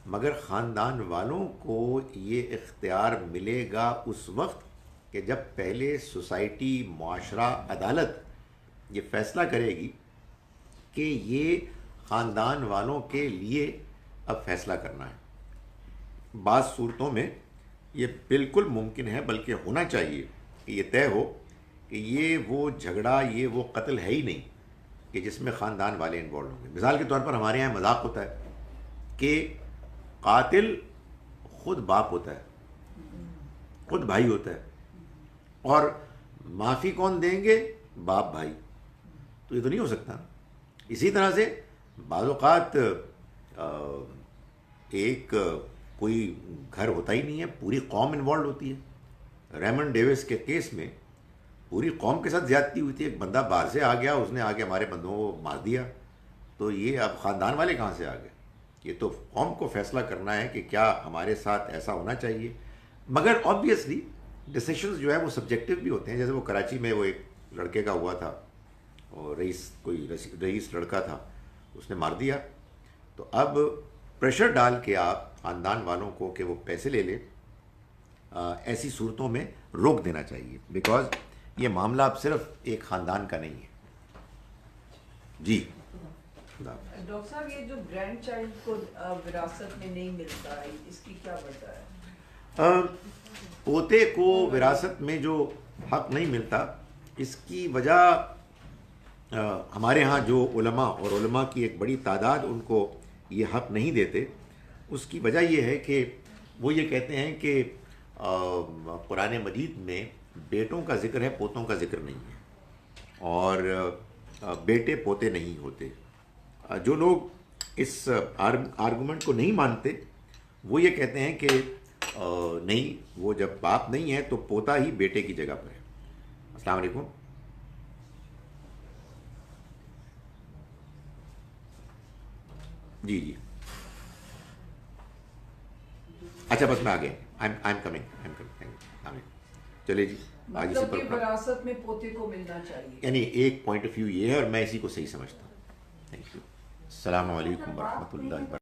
[SPEAKER 1] مگر خاندان والوں کو یہ اختیار ملے گا اس وقت کہ جب پہلے سوسائٹی, معاشرہ, عدالت یہ فیصلہ کرے گی کہ یہ خاندان والوں کے لیے اب فیصلہ کرنا ہے. بعض صورتوں میں یہ بالکل ممکن ہے, بلکہ ہونا چاہیے کہ یہ طے ہو کہ یہ وہ جھگڑا, یہ وہ قتل ہے ہی نہیں کہ جس میں خاندان والے انوالو ہوں گے. مثال کے طور پر ہمارے یہاں مذاق ہوتا ہے کہ قاتل خود باپ ہوتا ہے, خود بھائی ہوتا ہے, اور معافی کون دیں گے؟ باپ بھائی. تو یہ تو نہیں ہو سکتا. اسی طرح سے بعض اوقات ایک کوئی گھر ہوتا ہی نہیں ہے, پوری قوم انوالو ہوتی ہے. ریمنڈ ڈیوس کے کیس میں پوری قوم کے ساتھ زیادتی ہوئی تھی. ایک بندہ باہر سے آ گیا, اس نے آ کے ہمارے بندوں کو مار دیا, تو یہ اب خاندان والے کہاں سے آ گئے؟ یہ تو قوم کو فیصلہ کرنا ہے کہ کیا ہمارے ساتھ ایسا ہونا چاہیے. مگر آبویسلی ڈیسیشنز جو ہے وہ سبجیکٹیو بھی ہوتے ہیں. جیسے وہ کراچی میں وہ ایک لڑکے کا ہوا تھا, اور رئیس لڑکا تھا, اس نے مار دیا. تو اب پریشر ڈال کے آپ خاندان والوں کو کہ وہ پیسے لے لے, ایسی صورتوں میں روک دینا چاہیے, بیکاز یہ معاملہ اب صرف ایک خاندان کا نہیں ہے. جی
[SPEAKER 3] ڈاکٹر صاحب, یہ جو گرینڈ چائلڈ کو وراثت میں نہیں ملتا ہے, اس کی کیا وجہ ہے؟
[SPEAKER 1] پوتے کو وراثت میں جو حق نہیں ملتا, اس کی وجہ ہمارے ہاں جو علماء اور علماء کی ایک بڑی تعداد ان کو یہ حق نہیں دیتے, اس کی وجہ یہ ہے کہ وہ یہ کہتے ہیں کہ قرآن مجید میں بیٹوں کا ذکر ہے, پوتوں کا ذکر نہیں ہے, اور بیٹے پوتے نہیں ہوتے. جو لوگ اس آرگومنٹ کو نہیں مانتے وہ یہ کہتے ہیں کہ نہیں, وہ جب باپ نہیں ہے تو پوتا ہی بیٹے کی جگہ پر ہے. السلام علیکم. جی اچھا, بس میں آ گیا. I'm coming. چلے جی,
[SPEAKER 3] مطلب کہ وراثت میں پوتے کو ملنا چاہیے.
[SPEAKER 1] یعنی ایک پوائنٹ آف ویو یہ ہے, اور میں اسی کو صحیح سمجھتا ہوں. Thank you. السلام علیکم ورحمۃ اللہ وبرکاتہ.